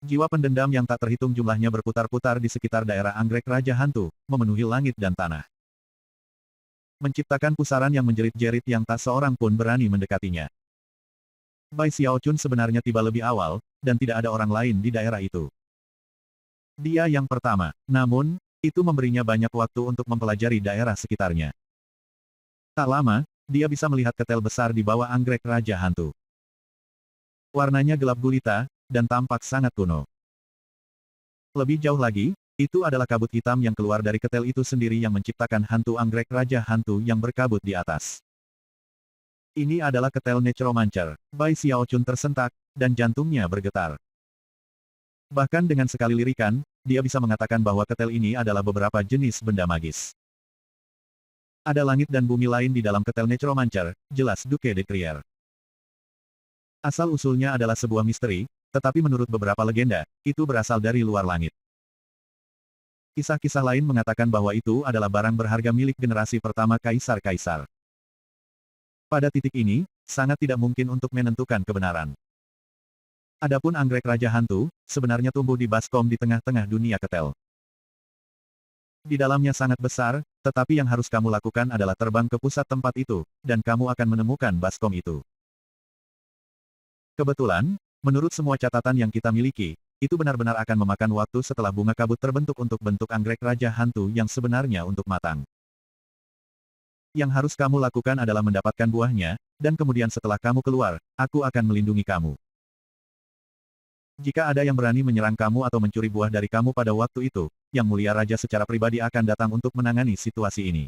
Jiwa pendendam yang tak terhitung jumlahnya berputar-putar di sekitar daerah anggrek raja hantu, memenuhi langit dan tanah. Menciptakan pusaran yang menjerit-jerit yang tak seorang pun berani mendekatinya. Bai Xiaochun sebenarnya tiba lebih awal, dan tidak ada orang lain di daerah itu. Dia yang pertama, namun, itu memberinya banyak waktu untuk mempelajari daerah sekitarnya. Tak lama, dia bisa melihat ketel besar di bawah anggrek raja hantu. Warnanya gelap gulita, dan tampak sangat kuno. Lebih jauh lagi, itu adalah kabut hitam yang keluar dari ketel itu sendiri yang menciptakan hantu anggrek raja hantu yang berkabut di atas. Ini adalah ketel Necromancer. Bai Xiaochun tersentak, dan jantungnya bergetar. Bahkan dengan sekali lirikan, dia bisa mengatakan bahwa ketel ini adalah beberapa jenis benda magis. Ada langit dan bumi lain di dalam ketel Necromancer, jelas Duke de Crier. Asal-usulnya adalah sebuah misteri, tetapi menurut beberapa legenda, itu berasal dari luar langit. Kisah-kisah lain mengatakan bahwa itu adalah barang berharga milik generasi pertama kaisar-kaisar. Pada titik ini, sangat tidak mungkin untuk menentukan kebenaran. Adapun anggrek raja hantu, sebenarnya tumbuh di baskom di tengah-tengah dunia ketel. Di dalamnya sangat besar, tetapi yang harus kamu lakukan adalah terbang ke pusat tempat itu, dan kamu akan menemukan baskom itu. Kebetulan, menurut semua catatan yang kita miliki, itu benar-benar akan memakan waktu setelah bunga kabut terbentuk untuk bentuk anggrek raja hantu yang sebenarnya untuk matang. Yang harus kamu lakukan adalah mendapatkan buahnya, dan kemudian setelah kamu keluar, aku akan melindungi kamu. Jika ada yang berani menyerang kamu atau mencuri buah dari kamu pada waktu itu, Yang Mulia Raja secara pribadi akan datang untuk menangani situasi ini.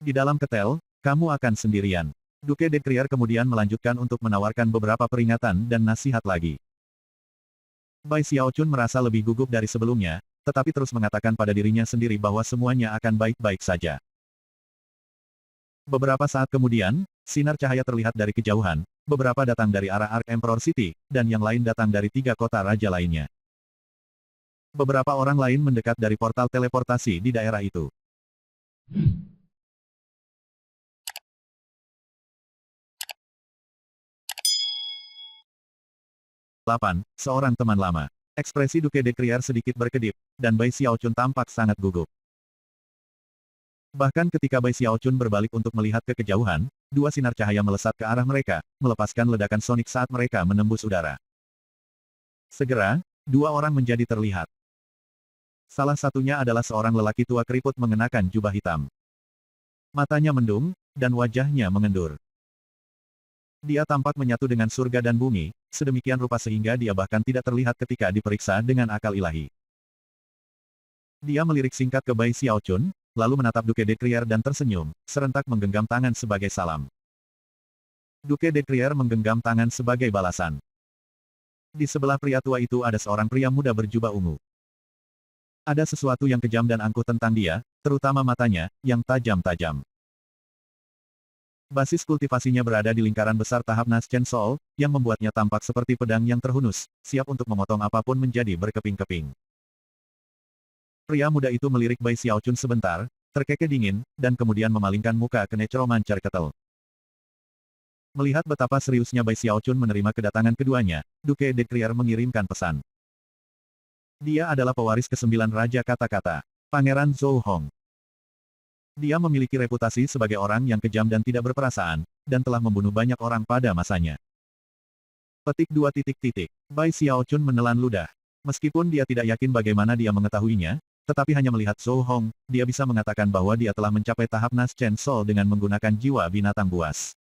Di dalam ketel, kamu akan sendirian. Duke de Crier kemudian melanjutkan untuk menawarkan beberapa peringatan dan nasihat lagi. Bai Xiaochun merasa lebih gugup dari sebelumnya, tetapi terus mengatakan pada dirinya sendiri bahwa semuanya akan baik-baik saja. Beberapa saat kemudian, sinar cahaya terlihat dari kejauhan, beberapa datang dari arah Ark Emperor City, dan yang lain datang dari 3 kota raja lainnya. Beberapa orang lain mendekat dari portal teleportasi di daerah itu. 8. Seorang teman lama. Ekspresi Duke de Crier sedikit berkedip, dan Bai Xiaochun tampak sangat gugup. Bahkan ketika Bai Xiaochun berbalik untuk melihat ke kejauhan, 2 sinar cahaya melesat ke arah mereka, melepaskan ledakan sonik saat mereka menembus udara. Segera, 2 orang menjadi terlihat. Salah satunya adalah seorang lelaki tua keriput mengenakan jubah hitam. Matanya mendung, dan wajahnya mengendur. Dia tampak menyatu dengan surga dan bumi, sedemikian rupa sehingga dia bahkan tidak terlihat ketika diperiksa dengan akal ilahi. Dia melirik singkat ke Bai Xiaochun, lalu menatap Duke de Crier dan tersenyum, serentak menggenggam tangan sebagai salam. Duke de Crier menggenggam tangan sebagai balasan. Di sebelah pria tua itu ada seorang pria muda berjubah ungu. Ada sesuatu yang kejam dan angkuh tentang dia, terutama matanya, yang tajam-tajam. Basis kultivasinya berada di lingkaran besar tahap Naschen Soul, yang membuatnya tampak seperti pedang yang terhunus, siap untuk memotong apapun menjadi berkeping-keping. Pria muda itu melirik Bai Xiaochun sebentar, terkekeh dingin, dan kemudian memalingkan muka ke Necroman Cerketel. Melihat betapa seriusnya Bai Xiaochun menerima kedatangan keduanya, Duke de Crier mengirimkan pesan. Dia adalah pewaris ke-9 Raja Kata-Kata, Pangeran Zhou Hong. Dia memiliki reputasi sebagai orang yang kejam dan tidak berperasaan, dan telah membunuh banyak orang pada masanya. Petik 2. Bai Xiaochun menelan ludah. Meskipun dia tidak yakin bagaimana dia mengetahuinya, tetapi hanya melihat Zhou Hong, dia bisa mengatakan bahwa dia telah mencapai tahap Nas Chen Soul dengan menggunakan jiwa binatang buas.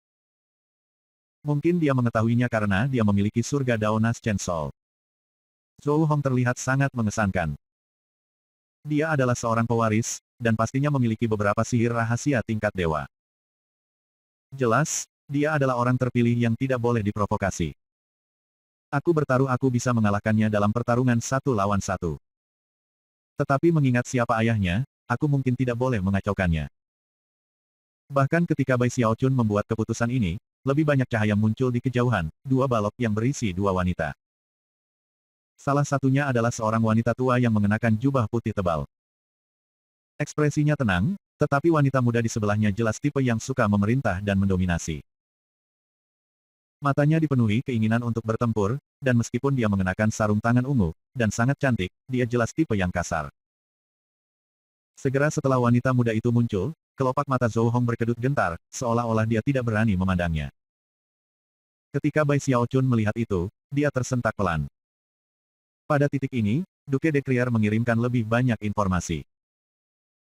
Mungkin dia mengetahuinya karena dia memiliki surga Dao Nas Chen Soul. Zhou Hong terlihat sangat mengesankan. Dia adalah seorang pewaris, dan pastinya memiliki beberapa sihir rahasia tingkat dewa. Jelas, dia adalah orang terpilih yang tidak boleh diprovokasi. Aku bertaruh aku bisa mengalahkannya dalam pertarungan 1 lawan 1. Tetapi mengingat siapa ayahnya, aku mungkin tidak boleh mengacaukannya. Bahkan ketika Bai Xiaochun membuat keputusan ini, lebih banyak cahaya muncul di kejauhan, 2 balok yang berisi 2 wanita. Salah satunya adalah seorang wanita tua yang mengenakan jubah putih tebal. Ekspresinya tenang, tetapi wanita muda di sebelahnya jelas tipe yang suka memerintah dan mendominasi. Matanya dipenuhi keinginan untuk bertempur, dan meskipun dia mengenakan sarung tangan ungu, dan sangat cantik, dia jelas tipe yang kasar. Segera setelah wanita muda itu muncul, kelopak mata Zhou Hong berkedut gentar, seolah-olah dia tidak berani memandangnya. Ketika Bai Xiaochun melihat itu, dia tersentak pelan. Pada titik ini, Duke de Crier mengirimkan lebih banyak informasi.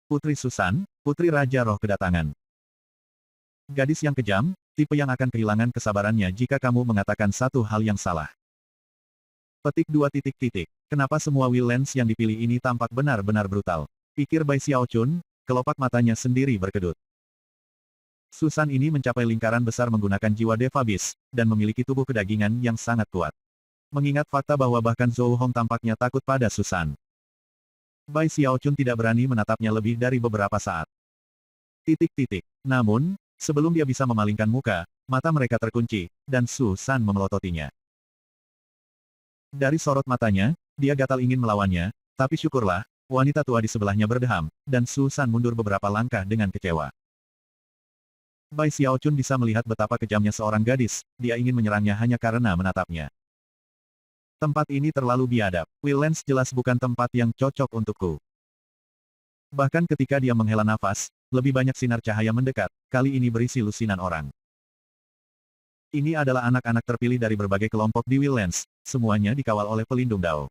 Putri Susan, Putri Raja Roh kedatangan. Gadis yang kejam, tipe yang akan kehilangan kesabarannya jika kamu mengatakan satu hal yang salah. Petik 2. Kenapa semua Will Lens yang dipilih ini tampak benar-benar brutal? Pikir Bai Xiaochun, kelopak matanya sendiri berkedut. Susan ini mencapai lingkaran besar menggunakan jiwa Deva Beast, dan memiliki tubuh kedagingan yang sangat kuat. Mengingat fakta bahwa bahkan Zhou Hong tampaknya takut pada Susan. Bai Xiaochun tidak berani menatapnya lebih dari beberapa saat. Namun, sebelum dia bisa memalingkan muka, mata mereka terkunci, dan Susan memelototinya. Dari sorot matanya, dia gatal ingin melawannya, tapi syukurlah, wanita tua di sebelahnya berdeham, dan Susan mundur beberapa langkah dengan kecewa. Bai Xiaochun bisa melihat betapa kejamnya seorang gadis, dia ingin menyerangnya hanya karena menatapnya. Tempat ini terlalu biadab, Will Lens jelas bukan tempat yang cocok untukku. Bahkan ketika dia menghela nafas, lebih banyak sinar cahaya mendekat, kali ini berisi lusinan orang. Ini adalah anak-anak terpilih dari berbagai kelompok di Will Lens, semuanya dikawal oleh pelindung Dao.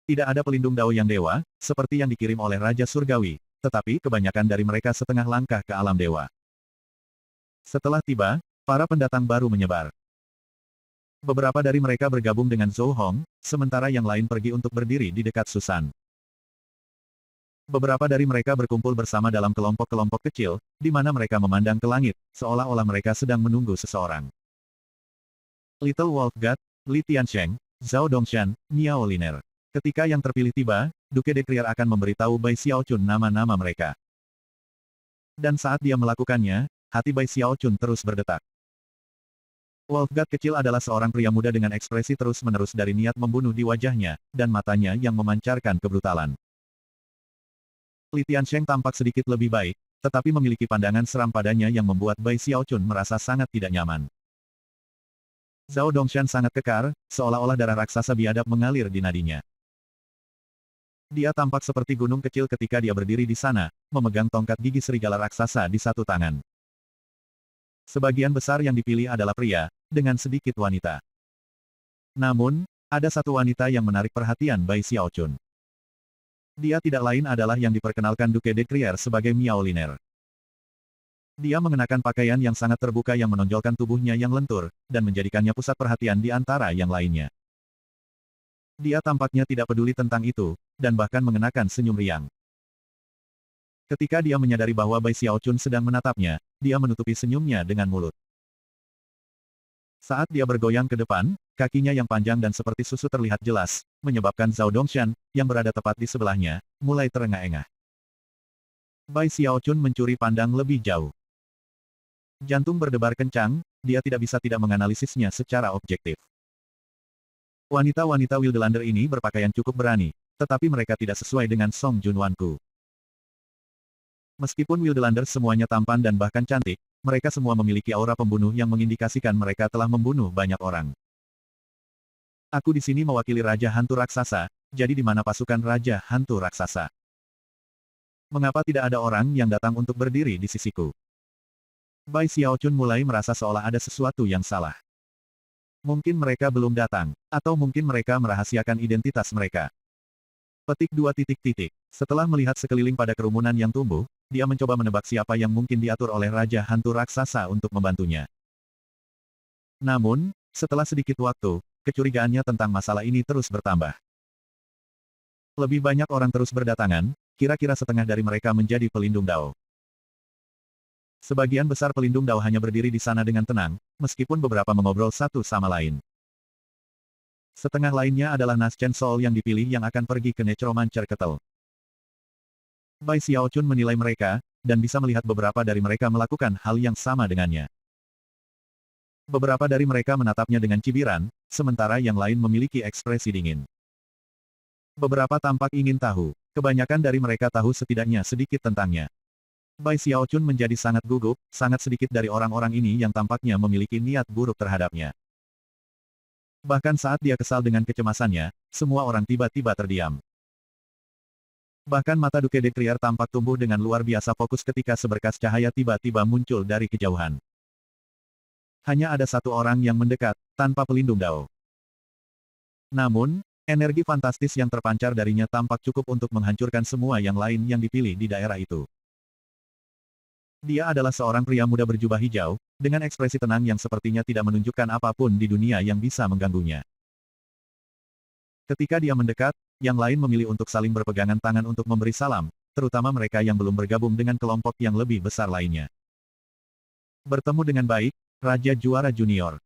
Tidak ada pelindung Dao yang dewa, seperti yang dikirim oleh Raja Surgawi, tetapi kebanyakan dari mereka setengah langkah ke alam dewa. Setelah tiba, para pendatang baru menyebar. Beberapa dari mereka bergabung dengan Zhou Hong, sementara yang lain pergi untuk berdiri di dekat Susan. Beberapa dari mereka berkumpul bersama dalam kelompok-kelompok kecil, di mana mereka memandang ke langit, seolah-olah mereka sedang menunggu seseorang. Little Wolf God, Li Tiansheng, Zhao Dongshan, Miao Liner. Ketika yang terpilih tiba, Duke de Crier akan memberitahu Bai Xiaochun nama-nama mereka. Dan saat dia melakukannya, hati Bai Xiaochun terus berdetak. Wolf God kecil adalah seorang pria muda dengan ekspresi terus-menerus dari niat membunuh di wajahnya, dan matanya yang memancarkan kebrutalan. Li Tiansheng tampak sedikit lebih baik, tetapi memiliki pandangan seram padanya yang membuat Bai Xiaochun merasa sangat tidak nyaman. Zhao Dongshan sangat kekar, seolah-olah darah raksasa biadab mengalir di nadinya. Dia tampak seperti gunung kecil ketika dia berdiri di sana, memegang tongkat gigi serigala raksasa di satu tangan. Sebagian besar yang dipilih adalah pria, dengan sedikit wanita. Namun, ada satu wanita yang menarik perhatian Bai Xiaochun. Dia tidak lain adalah yang diperkenalkan Duke de Crier sebagai Miao Liner. Dia mengenakan pakaian yang sangat terbuka yang menonjolkan tubuhnya yang lentur, dan menjadikannya pusat perhatian di antara yang lainnya. Dia tampaknya tidak peduli tentang itu, dan bahkan mengenakan senyum riang. Ketika dia menyadari bahwa Bai Xiaochun sedang menatapnya, dia menutupi senyumnya dengan mulut. Saat dia bergoyang ke depan, kakinya yang panjang dan seperti susu terlihat jelas, menyebabkan Zhao Dongshan, yang berada tepat di sebelahnya, mulai terengah-engah. Bai Xiaochun mencuri pandang lebih jauh. Jantung berdebar kencang, dia tidak bisa tidak menganalisisnya secara objektif. Wanita-wanita Wildelander ini berpakaian cukup berani, tetapi mereka tidak sesuai dengan Song Junwanku. Meskipun Wildelanders semuanya tampan dan bahkan cantik, mereka semua memiliki aura pembunuh yang mengindikasikan mereka telah membunuh banyak orang. Aku di sini mewakili Raja Hantu Raksasa, jadi di mana pasukan Raja Hantu Raksasa? Mengapa tidak ada orang yang datang untuk berdiri di sisiku? Bai Xiaochun mulai merasa seolah ada sesuatu yang salah. Mungkin mereka belum datang, atau mungkin mereka merahasiakan identitas mereka. Petik 2 titik titik. Setelah melihat sekeliling pada kerumunan yang tumbuh, dia mencoba menebak siapa yang mungkin diatur oleh Raja Hantu Raksasa untuk membantunya. Namun, setelah sedikit waktu, kecurigaannya tentang masalah ini terus bertambah. Lebih banyak orang terus berdatangan, kira-kira setengah dari mereka menjadi pelindung Dao. Sebagian besar pelindung Dao hanya berdiri di sana dengan tenang, meskipun beberapa mengobrol satu sama lain. Setengah lainnya adalah Nas Chen Soul yang dipilih yang akan pergi ke Necromancer Kettle. Bai Xiaochun menilai mereka, dan bisa melihat beberapa dari mereka melakukan hal yang sama dengannya. Beberapa dari mereka menatapnya dengan cibiran, sementara yang lain memiliki ekspresi dingin. Beberapa tampak ingin tahu, kebanyakan dari mereka tahu setidaknya sedikit tentangnya. Bai Xiaochun menjadi sangat gugup, sangat sedikit dari orang-orang ini yang tampaknya memiliki niat buruk terhadapnya. Bahkan saat dia kesal dengan kecemasannya, semua orang tiba-tiba terdiam. Bahkan mata Duke de Crier tampak tumbuh dengan luar biasa fokus ketika seberkas cahaya tiba-tiba muncul dari kejauhan. Hanya ada satu orang yang mendekat, tanpa pelindung Dao. Namun, energi fantastis yang terpancar darinya tampak cukup untuk menghancurkan semua yang lain yang dipilih di daerah itu. Dia adalah seorang pria muda berjubah hijau, dengan ekspresi tenang yang sepertinya tidak menunjukkan apapun di dunia yang bisa mengganggunya. Ketika dia mendekat, yang lain memilih untuk saling berpegangan tangan untuk memberi salam, terutama mereka yang belum bergabung dengan kelompok yang lebih besar lainnya. Bertemu dengan baik, Raja Juara Junior.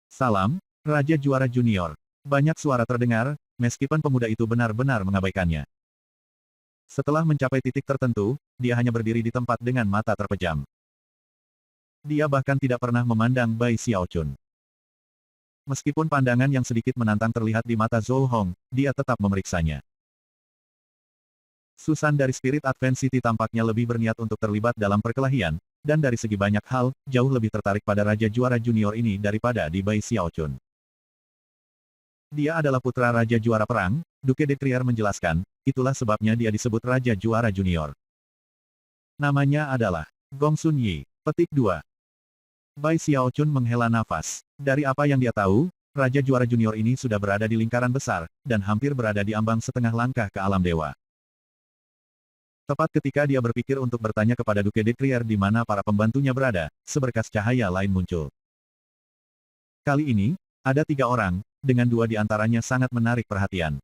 Salam, Raja Juara Junior. Banyak suara terdengar, meskipun pemuda itu benar-benar mengabaikannya. Setelah mencapai titik tertentu, dia hanya berdiri di tempat dengan mata terpejam. Dia bahkan tidak pernah memandang Bai Xiaochun. Meskipun pandangan yang sedikit menantang terlihat di mata Zhou Hong, dia tetap memeriksanya. Susan dari Spirit Advent City tampaknya lebih berniat untuk terlibat dalam perkelahian, dan dari segi banyak hal, jauh lebih tertarik pada Raja Juara Junior ini daripada di Bai Xiaochun. Dia adalah putra Raja Juara Perang, Duke de Crier menjelaskan, itulah sebabnya dia disebut Raja Juara Junior. Namanya adalah Gong Sun Yi. Petik 2. Bai Xiaochun menghela nafas. Dari apa yang dia tahu, Raja Juara Junior ini sudah berada di lingkaran besar, dan hampir berada di ambang setengah langkah ke alam dewa. Tepat ketika dia berpikir untuk bertanya kepada Duke de Crier di mana para pembantunya berada, seberkas cahaya lain muncul. Kali ini, ada 3 orang, dengan 2 di antaranya sangat menarik perhatian.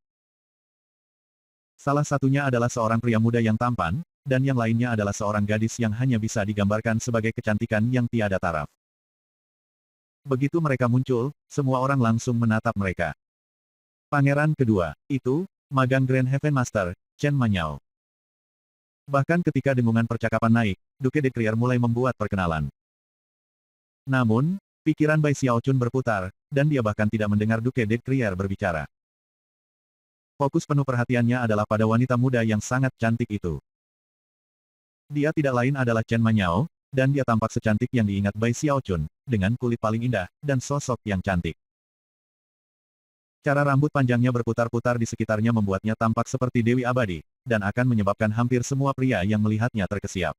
Salah satunya adalah seorang pria muda yang tampan, dan yang lainnya adalah seorang gadis yang hanya bisa digambarkan sebagai kecantikan yang tiada taraf. Begitu mereka muncul, semua orang langsung menatap mereka. Pangeran kedua, itu, magang Grand Heaven Master, Chen Manyao. Bahkan ketika dengungan percakapan naik, Duke de Crier mulai membuat perkenalan. Namun, pikiran Bai Xiaochun berputar, dan dia bahkan tidak mendengar Duke de Crier berbicara. Fokus penuh perhatiannya adalah pada wanita muda yang sangat cantik itu. Dia tidak lain adalah Chen Manyao, dan dia tampak secantik yang diingat Bai Xiaochun, dengan kulit paling indah, dan sosok yang cantik. Cara rambut panjangnya berputar-putar di sekitarnya membuatnya tampak seperti Dewi Abadi, dan akan menyebabkan hampir semua pria yang melihatnya terkesiap.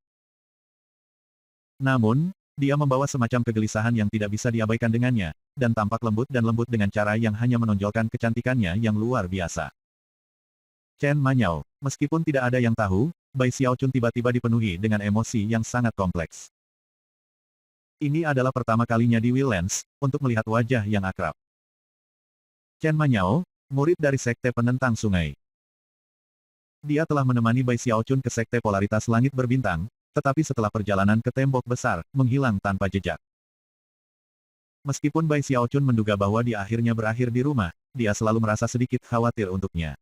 Namun, dia membawa semacam kegelisahan yang tidak bisa diabaikan dengannya, dan tampak lembut dan lembut dengan cara yang hanya menonjolkan kecantikannya yang luar biasa. Chen Manyao, meskipun tidak ada yang tahu, Bai Xiaochun tiba-tiba dipenuhi dengan emosi yang sangat kompleks. Ini adalah pertama kalinya di Willlands, untuk melihat wajah yang akrab. Chen Manyao, murid dari Sekte Penentang Sungai. Dia telah menemani Bai Xiaochun ke Sekte Polaritas Langit Berbintang, tetapi setelah perjalanan ke tembok besar, menghilang tanpa jejak. Meskipun Bai Xiaochun menduga bahwa dia akhirnya berakhir di rumah, dia selalu merasa sedikit khawatir untuknya.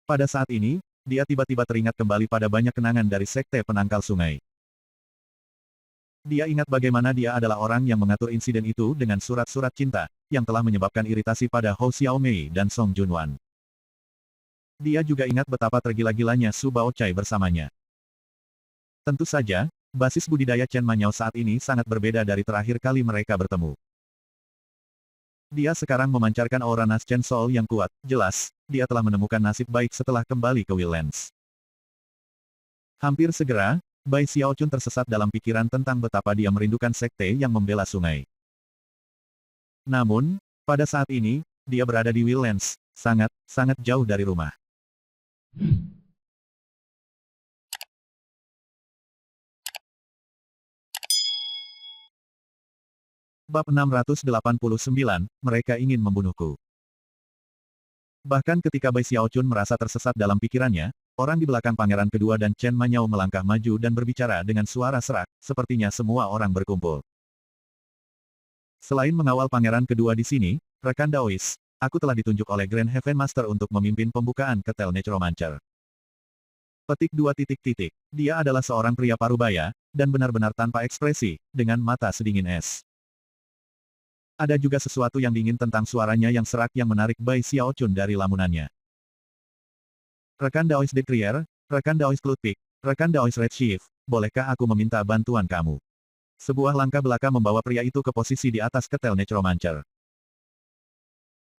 Pada saat ini, dia tiba-tiba teringat kembali pada banyak kenangan dari Sekte Penangkal Sungai. Dia ingat bagaimana dia adalah orang yang mengatur insiden itu dengan surat-surat cinta, yang telah menyebabkan iritasi pada Hou Xiaomei dan Song Junwan. Dia juga ingat betapa tergila-gilanya Su Baochai bersamanya. Tentu saja, basis budidaya Chen Manyao saat ini sangat berbeda dari terakhir kali mereka bertemu. Dia sekarang memancarkan aura Nas Chen Soul yang kuat, jelas, dia telah menemukan nasib baik setelah kembali ke Willlands. Hampir segera, Bai Xiaochun tersesat dalam pikiran tentang betapa dia merindukan sekte yang membela sungai. Namun, pada saat ini, dia berada di Willlands, sangat jauh dari rumah. Bab 689, mereka ingin membunuhku. Bahkan ketika Bai Xiaochun merasa tersesat dalam pikirannya, orang di belakang pangeran kedua dan Chen Manyao melangkah maju dan berbicara dengan suara serak, sepertinya semua orang berkumpul. Selain mengawal pangeran kedua di sini, rekan Daois, aku telah ditunjuk oleh Grand Heaven Master untuk memimpin pembukaan ketel Necromancer. Petik 2. Dia adalah seorang pria parubaya, dan benar-benar tanpa ekspresi, dengan mata sedingin es. Ada juga sesuatu yang dingin tentang suaranya yang serak yang menarik Bai Xiaochun dari lamunannya. Rekan Daois de Crier, rekan Daois Clutpick, rekan Daois Red Chief, bolehkah aku meminta bantuan kamu? Sebuah langkah belaka membawa pria itu ke posisi di atas ketel Necromancer.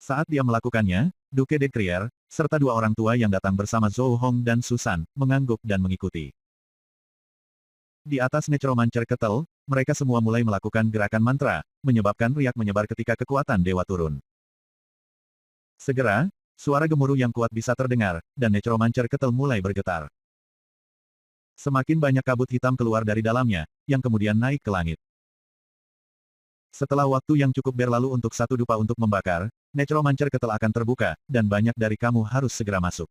Saat dia melakukannya, Duke de Crier, serta dua orang tua yang datang bersama Zhou Hong dan Susan, mengangguk dan mengikuti. Di atas Necromancer ketel, mereka semua mulai melakukan gerakan mantra, menyebabkan riak menyebar ketika kekuatan dewa turun. Segera, suara gemuruh yang kuat bisa terdengar, dan Necromancer ketel mulai bergetar. Semakin banyak kabut hitam keluar dari dalamnya, yang kemudian naik ke langit. Setelah waktu yang cukup berlalu untuk satu dupa untuk membakar, Necromancer ketel akan terbuka, dan banyak dari kamu harus segera masuk.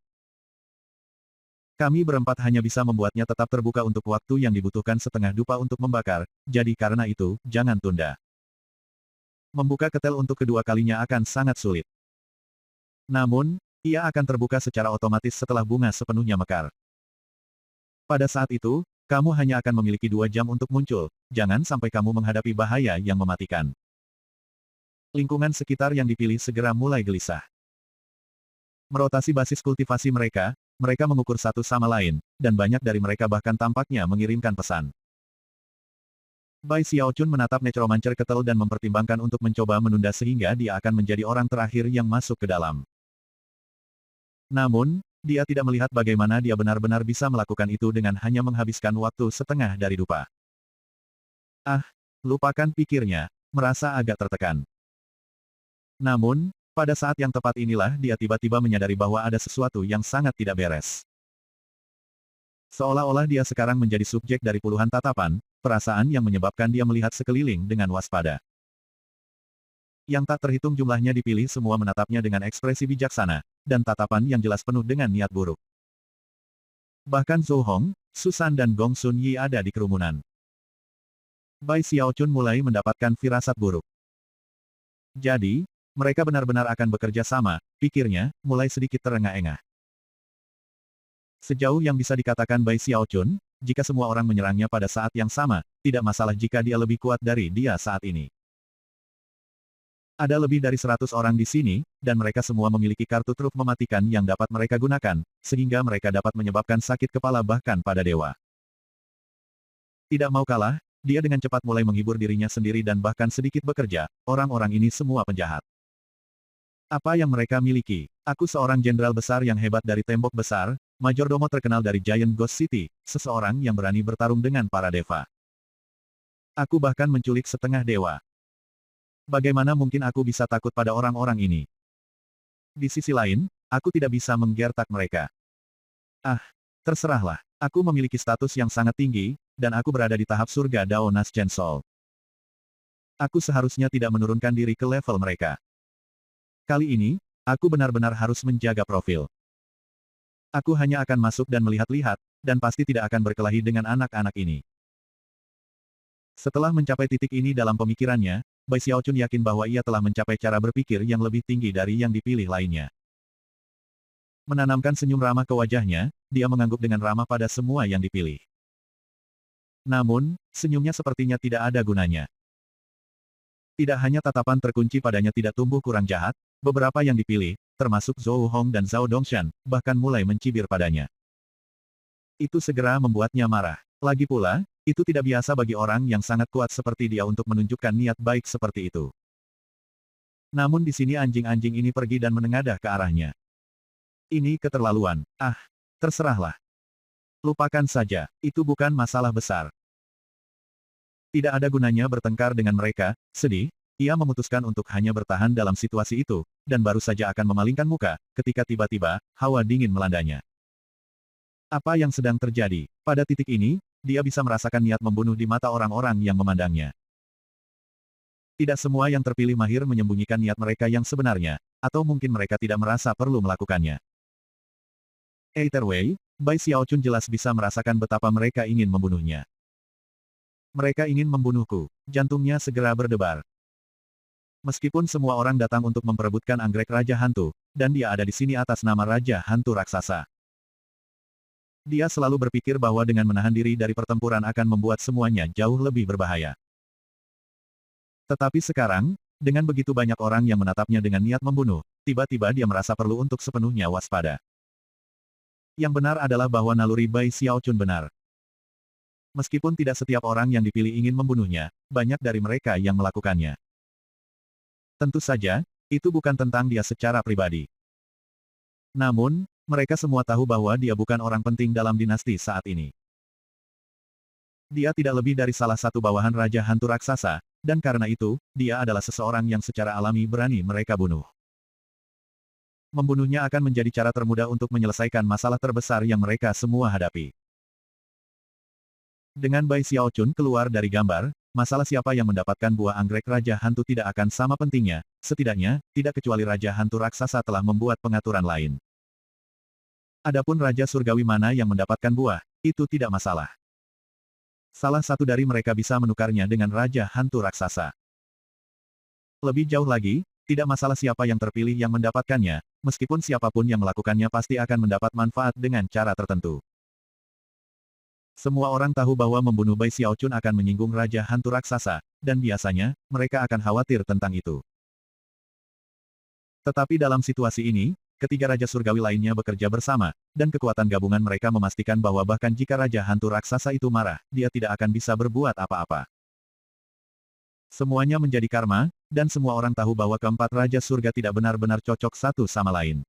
Kami berempat hanya bisa membuatnya tetap terbuka untuk waktu yang dibutuhkan setengah dupa untuk membakar, jadi karena itu, jangan tunda. Membuka ketel untuk kedua kalinya akan sangat sulit. Namun, ia akan terbuka secara otomatis setelah bunga sepenuhnya mekar. Pada saat itu, kamu hanya akan memiliki 2 jam untuk muncul, jangan sampai kamu menghadapi bahaya yang mematikan. Lingkungan sekitar yang dipilih segera mulai gelisah. Merotasi basis kultivasi mereka mengukur satu sama lain, dan banyak dari mereka bahkan tampaknya mengirimkan pesan. Bai Xiaochun menatap Necromancer ketel dan mempertimbangkan untuk mencoba menunda sehingga dia akan menjadi orang terakhir yang masuk ke dalam. Namun, dia tidak melihat bagaimana dia benar-benar bisa melakukan itu dengan hanya menghabiskan waktu setengah dari dupa. Lupakan pikirnya, merasa agak tertekan. Namun, pada saat yang tepat inilah dia tiba-tiba menyadari bahwa ada sesuatu yang sangat tidak beres. Seolah-olah dia sekarang menjadi subjek dari puluhan tatapan, perasaan yang menyebabkan dia melihat sekeliling dengan waspada. Yang tak terhitung jumlahnya dipilih semua menatapnya dengan ekspresi bijaksana, dan tatapan yang jelas penuh dengan niat buruk. Bahkan Zhou Hong, Susan dan Gong Sun Yi ada di kerumunan. Bai Xiaochun mulai mendapatkan firasat buruk. Jadi, mereka benar-benar akan bekerja sama, pikirnya, mulai sedikit terengah-engah. Sejauh yang bisa dikatakan Bai Xiaochun, jika semua orang menyerangnya pada saat yang sama, tidak masalah jika dia lebih kuat dari dia saat ini. Ada lebih dari 100 orang di sini, dan mereka semua memiliki kartu truf mematikan yang dapat mereka gunakan, sehingga mereka dapat menyebabkan sakit kepala bahkan pada dewa. Tidak mau kalah, dia dengan cepat mulai menghibur dirinya sendiri dan bahkan sedikit bekerja, orang-orang ini semua penjahat. Apa yang mereka miliki? Aku seorang jenderal besar yang hebat dari tembok besar, majordomo terkenal dari Giant Ghost City, seseorang yang berani bertarung dengan para deva. Aku bahkan menculik setengah dewa. Bagaimana mungkin aku bisa takut pada orang-orang ini? Di sisi lain, aku tidak bisa menggertak mereka. Terserahlah. Aku memiliki status yang sangat tinggi, dan aku berada di tahap surga Dao Nas Chen Soul. Aku seharusnya tidak menurunkan diri ke level mereka. Kali ini, aku benar-benar harus menjaga profil. Aku hanya akan masuk dan melihat-lihat, dan pasti tidak akan berkelahi dengan anak-anak ini. Setelah mencapai titik ini dalam pemikirannya, Bai Xiaochun yakin bahwa ia telah mencapai cara berpikir yang lebih tinggi dari yang dipilih lainnya. Menanamkan senyum ramah ke wajahnya, dia mengangguk dengan ramah pada semua yang dipilih. Namun, senyumnya sepertinya tidak ada gunanya. Tidak hanya tatapan terkunci padanya tidak tumbuh kurang jahat, beberapa yang dipilih, termasuk Zhou Hong dan Zhao Dongshan, bahkan mulai mencibir padanya. Itu segera membuatnya marah. Lagi pula, itu tidak biasa bagi orang yang sangat kuat seperti dia untuk menunjukkan niat baik seperti itu. Namun di sini anjing-anjing ini pergi dan menengadah ke arahnya. Ini keterlaluan. Ah, terserahlah. Lupakan saja, itu bukan masalah besar. Tidak ada gunanya bertengkar dengan mereka, sedih, ia memutuskan untuk hanya bertahan dalam situasi itu, dan baru saja akan memalingkan muka, ketika tiba-tiba, hawa dingin melandanya. Apa yang sedang terjadi? Pada titik ini, dia bisa merasakan niat membunuh di mata orang-orang yang memandangnya. Tidak semua yang terpilih mahir menyembunyikan niat mereka yang sebenarnya, atau mungkin mereka tidak merasa perlu melakukannya. Either way, Bai Xiaochun jelas bisa merasakan betapa mereka ingin membunuhnya. Mereka ingin membunuhku. Jantungnya segera berdebar. Meskipun semua orang datang untuk memperebutkan anggrek Raja Hantu, dan dia ada di sini atas nama Raja Hantu Raksasa. Dia selalu berpikir bahwa dengan menahan diri dari pertempuran akan membuat semuanya jauh lebih berbahaya. Tetapi sekarang, dengan begitu banyak orang yang menatapnya dengan niat membunuh, tiba-tiba dia merasa perlu untuk sepenuhnya waspada. Yang benar adalah bahwa naluri Bai Xiaochun benar. Meskipun tidak setiap orang yang dipilih ingin membunuhnya, banyak dari mereka yang melakukannya. Tentu saja, itu bukan tentang dia secara pribadi. Namun, mereka semua tahu bahwa dia bukan orang penting dalam dinasti saat ini. Dia tidak lebih dari salah satu bawahan Raja Hantu Raksasa, dan karena itu, dia adalah seseorang yang secara alami berani mereka bunuh. Membunuhnya akan menjadi cara termudah untuk menyelesaikan masalah terbesar yang mereka semua hadapi. Dengan Bai Xiaochun keluar dari gambar, masalah siapa yang mendapatkan buah anggrek Raja Hantu tidak akan sama pentingnya, setidaknya, tidak kecuali Raja Hantu Raksasa telah membuat pengaturan lain. Adapun Raja Surgawi mana yang mendapatkan buah, itu tidak masalah. Salah satu dari mereka bisa menukarnya dengan Raja Hantu Raksasa. Lebih jauh lagi, tidak masalah siapa yang terpilih yang mendapatkannya, meskipun siapapun yang melakukannya pasti akan mendapat manfaat dengan cara tertentu. Semua orang tahu bahwa membunuh Bai Xiaochun akan menyinggung Raja Hantu Raksasa, dan biasanya, mereka akan khawatir tentang itu. Tetapi dalam situasi ini, ketiga Raja Surgawi lainnya bekerja bersama, dan kekuatan gabungan mereka memastikan bahwa bahkan jika Raja Hantu Raksasa itu marah, dia tidak akan bisa berbuat apa-apa. Semuanya menjadi karma, dan semua orang tahu bahwa keempat Raja Surga tidak benar-benar cocok satu sama lain.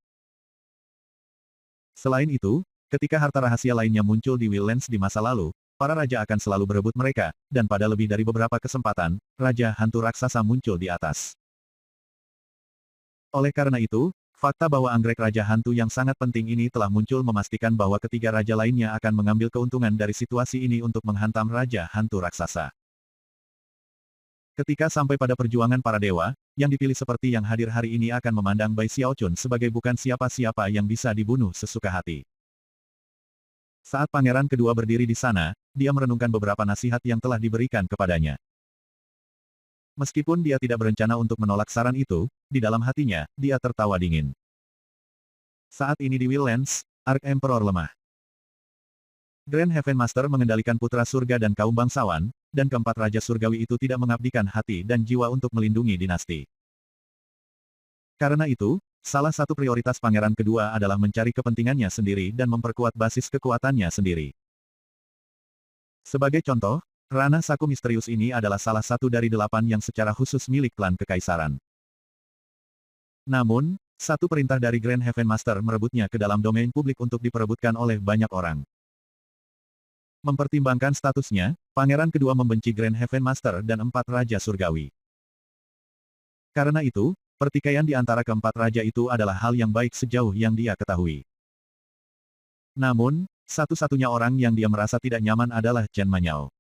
Selain itu, ketika harta rahasia lainnya muncul di Willlands di masa lalu, para raja akan selalu berebut mereka, dan pada lebih dari beberapa kesempatan, Raja Hantu Raksasa muncul di atas. Oleh karena itu, fakta bahwa anggrek Raja Hantu yang sangat penting ini telah muncul memastikan bahwa ketiga raja lainnya akan mengambil keuntungan dari situasi ini untuk menghantam Raja Hantu Raksasa. Ketika sampai pada perjuangan para dewa, yang dipilih seperti yang hadir hari ini akan memandang Bai Xiaochun sebagai bukan siapa-siapa yang bisa dibunuh sesuka hati. Saat pangeran kedua berdiri di sana, dia merenungkan beberapa nasihat yang telah diberikan kepadanya. Meskipun dia tidak berencana untuk menolak saran itu, di dalam hatinya, dia tertawa dingin. Saat ini di Willlands, Arch-Emperor lemah. Grand Heaven Master mengendalikan putra surga dan kaum bangsawan, dan keempat Raja Surgawi itu tidak mengabdikan hati dan jiwa untuk melindungi dinasti. Karena itu, salah satu prioritas pangeran kedua adalah mencari kepentingannya sendiri dan memperkuat basis kekuatannya sendiri. Sebagai contoh, Ranah Saku misterius ini adalah salah satu dari 8 yang secara khusus milik klan kekaisaran. Namun, satu perintah dari Grand Heaven Master merebutnya ke dalam domain publik untuk diperebutkan oleh banyak orang. Mempertimbangkan statusnya, pangeran kedua membenci Grand Heaven Master dan 4 Raja Surgawi. Karena itu, pertikaian di antara keempat raja itu adalah hal yang baik sejauh yang dia ketahui. Namun, satu-satunya orang yang dia merasa tidak nyaman adalah Chen Manyao.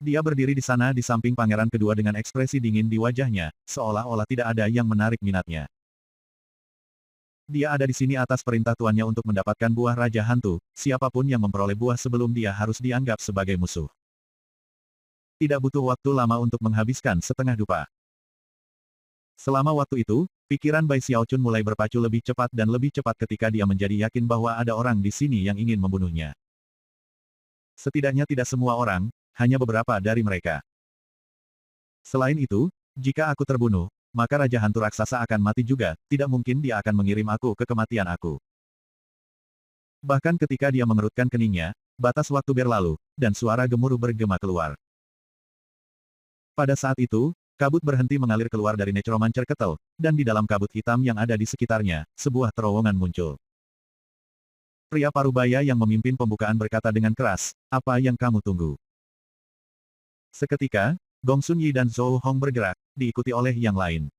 Dia berdiri di sana di samping pangeran kedua dengan ekspresi dingin di wajahnya, seolah-olah tidak ada yang menarik minatnya. Dia ada di sini atas perintah tuannya untuk mendapatkan buah Raja Hantu, siapapun yang memperoleh buah sebelum dia harus dianggap sebagai musuh. Tidak butuh waktu lama untuk menghabiskan setengah dupa. Selama waktu itu, pikiran Bai Xiaochun mulai berpacu lebih cepat dan lebih cepat ketika dia menjadi yakin bahwa ada orang di sini yang ingin membunuhnya. Setidaknya tidak semua orang, hanya beberapa dari mereka. Selain itu, jika aku terbunuh, maka Raja Hantu Raksasa akan mati juga, tidak mungkin dia akan mengirim aku ke kematian aku. Bahkan ketika dia mengerutkan keningnya, batas waktu berlalu, dan suara gemuruh bergema keluar. Pada saat itu, kabut berhenti mengalir keluar dari Necromancer Kettle, dan di dalam kabut hitam yang ada di sekitarnya, sebuah terowongan muncul. Pria parubaya yang memimpin pembukaan berkata dengan keras, "Apa yang kamu tunggu?" Seketika, Gong Sun Yi dan Zhou Hong bergerak, diikuti oleh yang lain.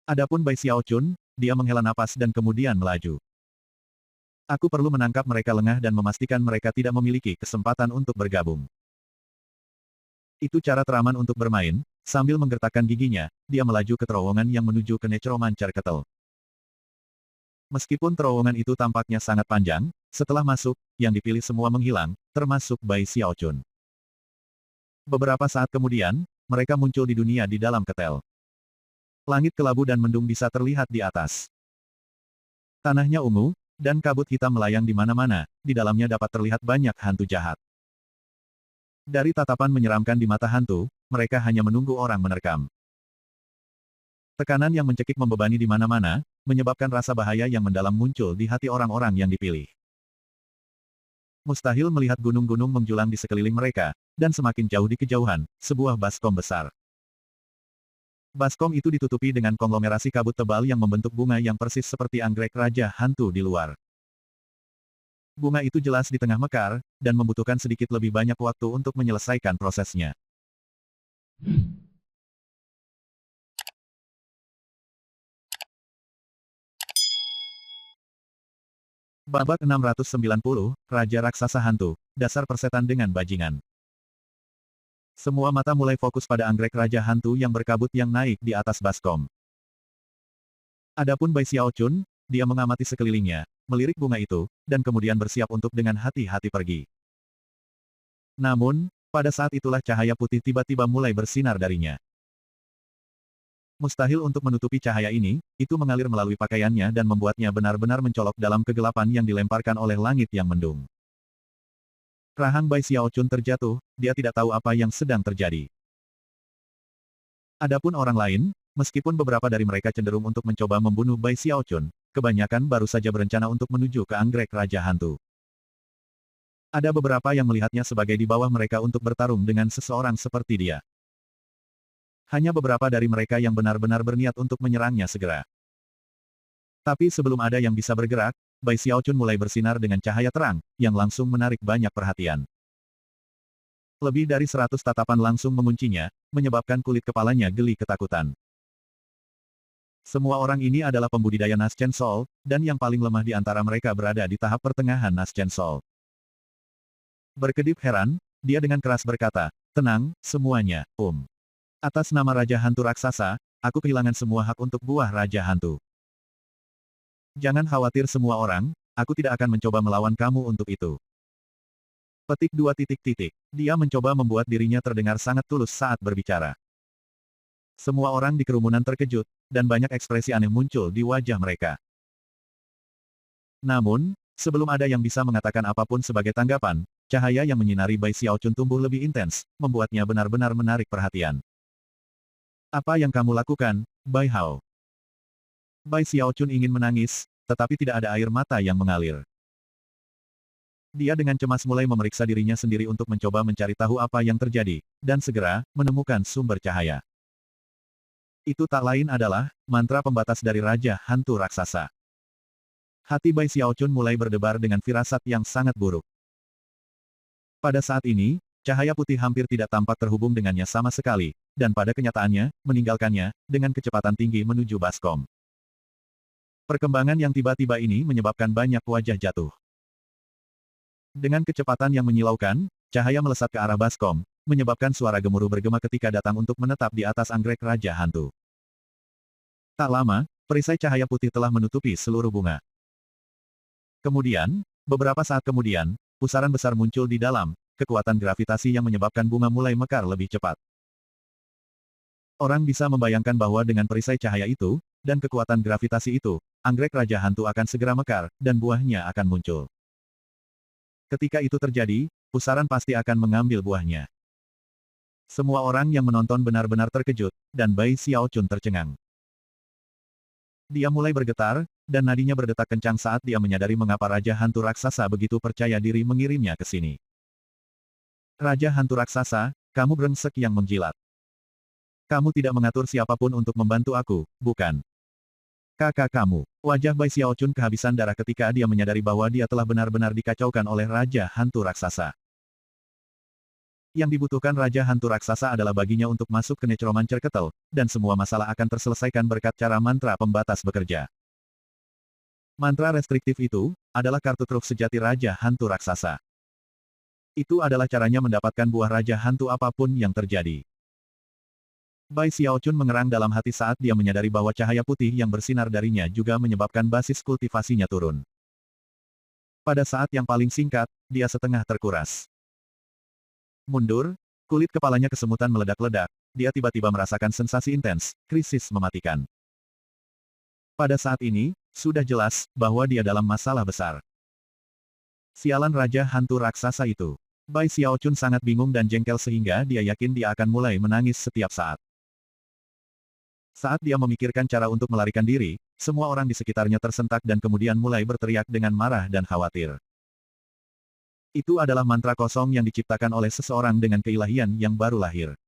Adapun Bai Xiaochun, dia menghela napas dan kemudian melaju. Aku perlu menangkap mereka lengah dan memastikan mereka tidak memiliki kesempatan untuk bergabung. Itu cara teraman untuk bermain, sambil menggertakkan giginya, dia melaju ke terowongan yang menuju ke Necromancer Kettle. Meskipun terowongan itu tampaknya sangat panjang, setelah masuk, yang dipilih semua menghilang, termasuk Bai Xiaochun. Beberapa saat kemudian, mereka muncul di dunia di dalam ketel. Langit kelabu dan mendung bisa terlihat di atas. Tanahnya ungu, dan kabut hitam melayang di mana-mana, di dalamnya dapat terlihat banyak hantu jahat. Dari tatapan menyeramkan di mata hantu, mereka hanya menunggu orang menerkam. Tekanan yang mencekik membebani di mana-mana, menyebabkan rasa bahaya yang mendalam muncul di hati orang-orang yang dipilih. Mustahil melihat gunung-gunung menjulang di sekeliling mereka, dan semakin jauh di kejauhan, sebuah baskom besar. Baskom itu ditutupi dengan konglomerasi kabut tebal yang membentuk bunga yang persis seperti anggrek raja hantu di luar. Bunga itu jelas di tengah mekar, dan membutuhkan sedikit lebih banyak waktu untuk menyelesaikan prosesnya. Babak 690, Raja Raksasa Hantu, dasar persetan dengan bajingan. Semua mata mulai fokus pada anggrek Raja Hantu yang berkabut yang naik di atas baskom. Adapun Bai Xiaochun, dia mengamati sekelilingnya, melirik bunga itu, dan kemudian bersiap untuk dengan hati-hati pergi. Namun, pada saat itulah cahaya putih tiba-tiba mulai bersinar darinya. Mustahil untuk menutupi cahaya ini, itu mengalir melalui pakaiannya dan membuatnya benar-benar mencolok dalam kegelapan yang dilemparkan oleh langit yang mendung. Rahang Bai Xiaochun terjatuh, dia tidak tahu apa yang sedang terjadi. Adapun orang lain, meskipun beberapa dari mereka cenderung untuk mencoba membunuh Bai Xiaochun, kebanyakan baru saja berencana untuk menuju ke anggrek Raja Hantu. Ada beberapa yang melihatnya sebagai di bawah mereka untuk bertarung dengan seseorang seperti dia. Hanya beberapa dari mereka yang benar-benar berniat untuk menyerangnya segera. Tapi sebelum ada yang bisa bergerak, Bai Xiaochun mulai bersinar dengan cahaya terang, yang langsung menarik banyak perhatian. Lebih dari 100 tatapan langsung menguncinya, menyebabkan kulit kepalanya geli ketakutan. Semua orang ini adalah pembudidaya Naschen Soul, dan yang paling lemah di antara mereka berada di tahap pertengahan Naschen Soul. Berkedip heran, dia dengan keras berkata, "Tenang, semuanya, Atas nama Raja Hantu Raksasa, aku kehilangan semua hak untuk buah Raja Hantu. Jangan khawatir semua orang, aku tidak akan mencoba melawan kamu untuk itu." Petik 2. Dia mencoba membuat dirinya terdengar sangat tulus saat berbicara. Semua orang di kerumunan terkejut, dan banyak ekspresi aneh muncul di wajah mereka. Namun, sebelum ada yang bisa mengatakan apapun sebagai tanggapan, cahaya yang menyinari Bai Xiaochun tumbuh lebih intens, membuatnya benar-benar menarik perhatian. "Apa yang kamu lakukan, Bai Hao?" Bai Xiaochun ingin menangis, tetapi tidak ada air mata yang mengalir. Dia dengan cemas mulai memeriksa dirinya sendiri untuk mencoba mencari tahu apa yang terjadi, dan segera, menemukan sumber cahaya. Itu tak lain adalah, mantra pembatas dari Raja Hantu Raksasa. Hati Bai Xiaochun mulai berdebar dengan firasat yang sangat buruk. Pada saat ini, cahaya putih hampir tidak tampak terhubung dengannya sama sekali, dan pada kenyataannya, meninggalkannya, dengan kecepatan tinggi menuju baskom. Perkembangan yang tiba-tiba ini menyebabkan banyak wajah jatuh. Dengan kecepatan yang menyilaukan, cahaya melesat ke arah baskom, menyebabkan suara gemuruh bergema ketika datang untuk menetap di atas anggrek Raja Hantu. Tak lama, perisai cahaya putih telah menutupi seluruh bunga. Kemudian, beberapa saat kemudian, pusaran besar muncul di dalam, kekuatan gravitasi yang menyebabkan bunga mulai mekar lebih cepat. Orang bisa membayangkan bahwa dengan perisai cahaya itu, dan kekuatan gravitasi itu, anggrek Raja Hantu akan segera mekar, dan buahnya akan muncul. Ketika itu terjadi, pusaran pasti akan mengambil buahnya. Semua orang yang menonton benar-benar terkejut, dan Bai Xiaochun tercengang. Dia mulai bergetar, dan nadinya berdetak kencang saat dia menyadari mengapa Raja Hantu Raksasa begitu percaya diri mengirimnya ke sini. Raja Hantu Raksasa, kamu brengsek yang menjilat. Kamu tidak mengatur siapapun untuk membantu aku, bukan? Kakak kamu. Wajah Bai Xiaochun kehabisan darah ketika dia menyadari bahwa dia telah benar-benar dikacaukan oleh Raja Hantu Raksasa. Yang dibutuhkan Raja Hantu Raksasa adalah baginya untuk masuk ke Necromancer Kettle, dan semua masalah akan terselesaikan berkat cara mantra pembatas bekerja. Mantra restriktif itu, adalah kartu truf sejati Raja Hantu Raksasa. Itu adalah caranya mendapatkan buah Raja Hantu apapun yang terjadi. Bai Xiaochun mengerang dalam hati saat dia menyadari bahwa cahaya putih yang bersinar darinya juga menyebabkan basis kultivasinya turun. Pada saat yang paling singkat, dia setengah terkuras. Mundur, kulit kepalanya kesemutan meledak-ledak, dia tiba-tiba merasakan sensasi intens, krisis mematikan. Pada saat ini, sudah jelas, bahwa dia dalam masalah besar. Sialan Raja Hantu Raksasa itu. Bai Xiaochun sangat bingung dan jengkel sehingga dia yakin dia akan mulai menangis setiap saat. Saat dia memikirkan cara untuk melarikan diri, semua orang di sekitarnya tersentak dan kemudian mulai berteriak dengan marah dan khawatir. Itu adalah mantra kosong yang diciptakan oleh seseorang dengan keilahian yang baru lahir.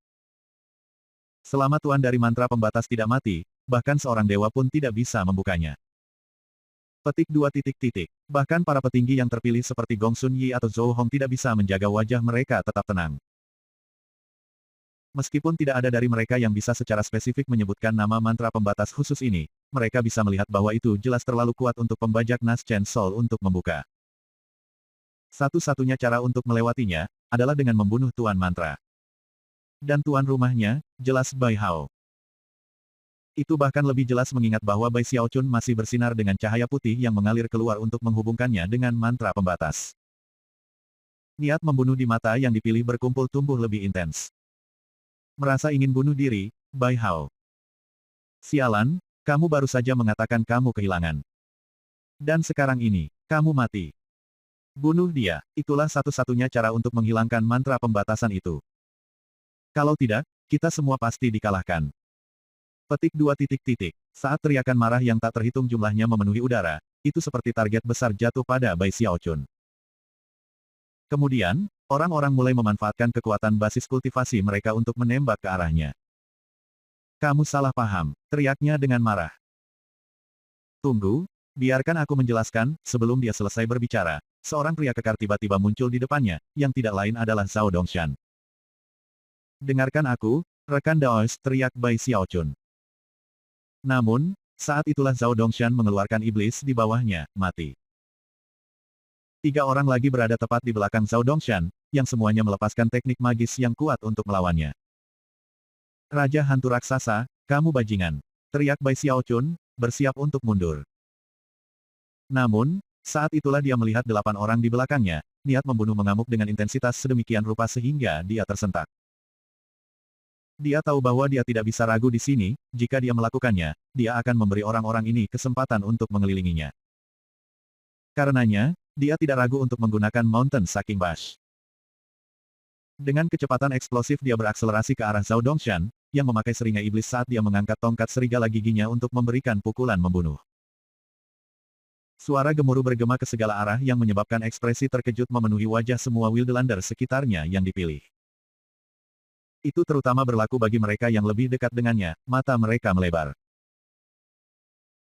Selama tuan dari mantra pembatas tidak mati, bahkan seorang dewa pun tidak bisa membukanya. Petik 2 titik titik. Bahkan para petinggi yang terpilih seperti Gong Sun Yi atau Zhou Hong tidak bisa menjaga wajah mereka tetap tenang. Meskipun tidak ada dari mereka yang bisa secara spesifik menyebutkan nama mantra pembatas khusus ini, mereka bisa melihat bahwa itu jelas terlalu kuat untuk pembajak Nas Chen Sol untuk membuka. Satu-satunya cara untuk melewatinya, adalah dengan membunuh Tuan Mantra. Dan tuan rumahnya, jelas Bai Hao. Itu bahkan lebih jelas mengingat bahwa Bai Xiaochun masih bersinar dengan cahaya putih yang mengalir keluar untuk menghubungkannya dengan mantra pembatas. Niat membunuh di mata yang dipilih berkumpul tumbuh lebih intens. Merasa ingin bunuh diri, Bai Hao. Sialan, kamu baru saja mengatakan kamu kehilangan. Dan sekarang ini, kamu mati. Bunuh dia, itulah satu-satunya cara untuk menghilangkan mantra pembatasan itu. Kalau tidak, kita semua pasti dikalahkan. Petik 2 titik titik. Saat teriakan marah yang tak terhitung jumlahnya memenuhi udara, itu seperti target besar jatuh pada Bai Xiaochun. Kemudian, orang-orang mulai memanfaatkan kekuatan basis kultivasi mereka untuk menembak ke arahnya. Kamu salah paham, teriaknya dengan marah. Tunggu, biarkan aku menjelaskan, sebelum dia selesai berbicara, seorang pria kekar tiba-tiba muncul di depannya, yang tidak lain adalah Zhao Dongshan. Dengarkan aku, rekan Daois, teriak Bai Xiaochun. Namun, saat itulah Zhao Dongshan mengeluarkan iblis di bawahnya, mati. 3 orang lagi berada tepat di belakang Zhao Dongshan, yang semuanya melepaskan teknik magis yang kuat untuk melawannya. Raja Hantu Raksasa, kamu bajingan. Teriak Bai Xiaochun, bersiap untuk mundur. Namun, saat itulah dia melihat 8 orang di belakangnya, niat membunuh mengamuk dengan intensitas sedemikian rupa sehingga dia tersentak. Dia tahu bahwa dia tidak bisa ragu di sini, jika dia melakukannya, dia akan memberi orang-orang ini kesempatan untuk mengelilinginya. Karenanya, dia tidak ragu untuk menggunakan Mountain Sucking Bash. Dengan kecepatan eksplosif dia berakselerasi ke arah Zhao Dongshan, yang memakai seringai iblis saat dia mengangkat tongkat serigala giginya untuk memberikan pukulan membunuh. Suara gemuruh bergema ke segala arah yang menyebabkan ekspresi terkejut memenuhi wajah semua Wildlander sekitarnya yang dipilih. Itu terutama berlaku bagi mereka yang lebih dekat dengannya, mata mereka melebar.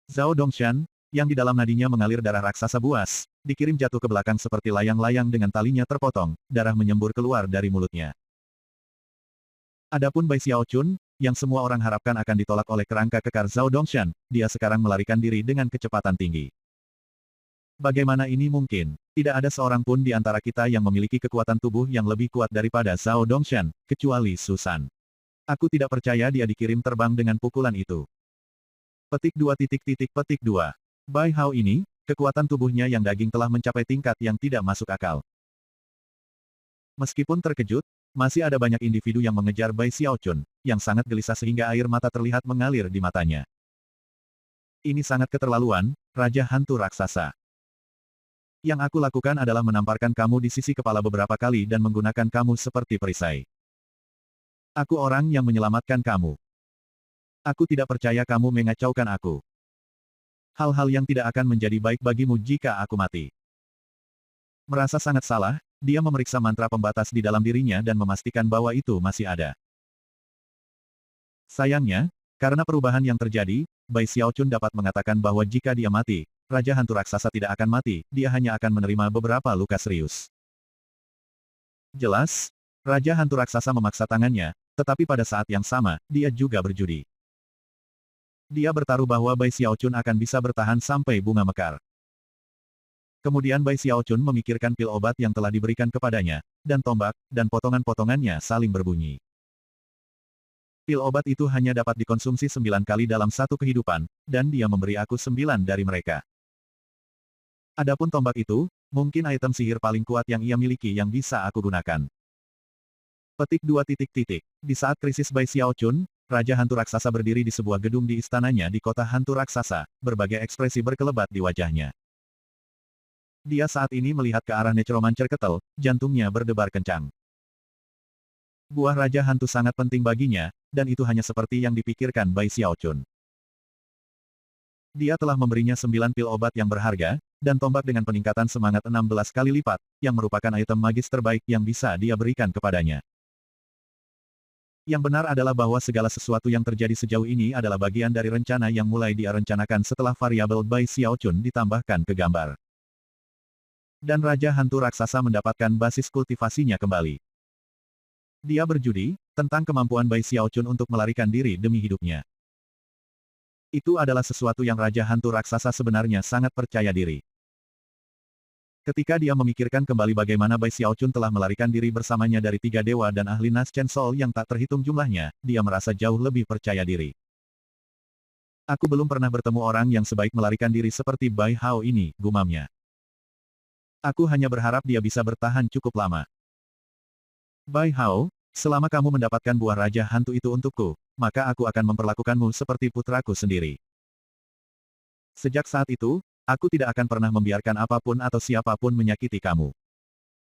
Zhao Dongshan, yang di dalam nadinya mengalir darah raksasa buas, dikirim jatuh ke belakang seperti layang-layang dengan talinya terpotong, darah menyembur keluar dari mulutnya. Adapun Bai Xiaochun, yang semua orang harapkan akan ditolak oleh kerangka kekar Zhao Dongshan, dia sekarang melarikan diri dengan kecepatan tinggi. Bagaimana ini mungkin? Tidak ada seorang pun di antara kita yang memiliki kekuatan tubuh yang lebih kuat daripada Zhao Dongshan, kecuali Susan. Aku tidak percaya dia dikirim terbang dengan pukulan itu. Petik 2 titik titik petik 2. Bai Hao ini, kekuatan tubuhnya yang daging telah mencapai tingkat yang tidak masuk akal. Meskipun terkejut, masih ada banyak individu yang mengejar Bai Xiaochun, yang sangat gelisah sehingga air mata terlihat mengalir di matanya. Ini sangat keterlaluan, Raja Hantu Raksasa. Yang aku lakukan adalah menamparkan kamu di sisi kepala beberapa kali dan menggunakan kamu seperti perisai. Aku orang yang menyelamatkan kamu. Aku tidak percaya kamu mengacaukan aku. Hal-hal yang tidak akan menjadi baik bagimu jika aku mati. Merasa sangat salah, dia memeriksa mantra pembatas di dalam dirinya dan memastikan bahwa itu masih ada. Sayangnya, karena perubahan yang terjadi, Bai Xiaochun dapat mengatakan bahwa jika dia mati, Raja Hantu Raksasa tidak akan mati, dia hanya akan menerima beberapa luka serius. Jelas, Raja Hantu Raksasa memaksa tangannya, tetapi pada saat yang sama, dia juga berjudi. Dia bertaruh bahwa Bai Xiaochun akan bisa bertahan sampai bunga mekar. Kemudian Bai Xiaochun memikirkan pil obat yang telah diberikan kepadanya, dan tombak, dan potongan-potongannya saling berbunyi. Pil obat itu hanya dapat dikonsumsi 9 kali dalam satu kehidupan, dan dia memberi aku 9 dari mereka. Adapun tombak itu, mungkin item sihir paling kuat yang ia miliki yang bisa aku gunakan. Petik 2. Di saat krisis Bai Xiaochun, Raja Hantu Raksasa berdiri di sebuah gedung di istananya di kota Hantu Raksasa, berbagai ekspresi berkelebat di wajahnya. Dia saat ini melihat ke arah Necromancer Kettle, jantungnya berdebar kencang. Buah Raja Hantu sangat penting baginya, dan itu hanya seperti yang dipikirkan Bai Xiaochun. Dia telah memberinya 9 pil obat yang berharga, dan tombak dengan peningkatan semangat 16 kali lipat, yang merupakan item magis terbaik yang bisa dia berikan kepadanya. Yang benar adalah bahwa segala sesuatu yang terjadi sejauh ini adalah bagian dari rencana yang mulai dia rencanakan setelah variabel Bai Xiaochun ditambahkan ke gambar. Dan Raja Hantu Raksasa mendapatkan basis kultivasinya kembali. Dia berjudi, tentang kemampuan Bai Xiaochun untuk melarikan diri demi hidupnya. Itu adalah sesuatu yang Raja Hantu Raksasa sebenarnya sangat percaya diri. Ketika dia memikirkan kembali bagaimana Bai Xiaochun telah melarikan diri bersamanya dari 3 dewa dan ahli Naschen Soul yang tak terhitung jumlahnya, dia merasa jauh lebih percaya diri. Aku belum pernah bertemu orang yang sebaik melarikan diri seperti Bai Hao ini, gumamnya. Aku hanya berharap dia bisa bertahan cukup lama. Bai Hao, selama kamu mendapatkan buah Raja Hantu itu untukku, maka aku akan memperlakukanmu seperti putraku sendiri. Sejak saat itu, aku tidak akan pernah membiarkan apapun atau siapapun menyakiti kamu.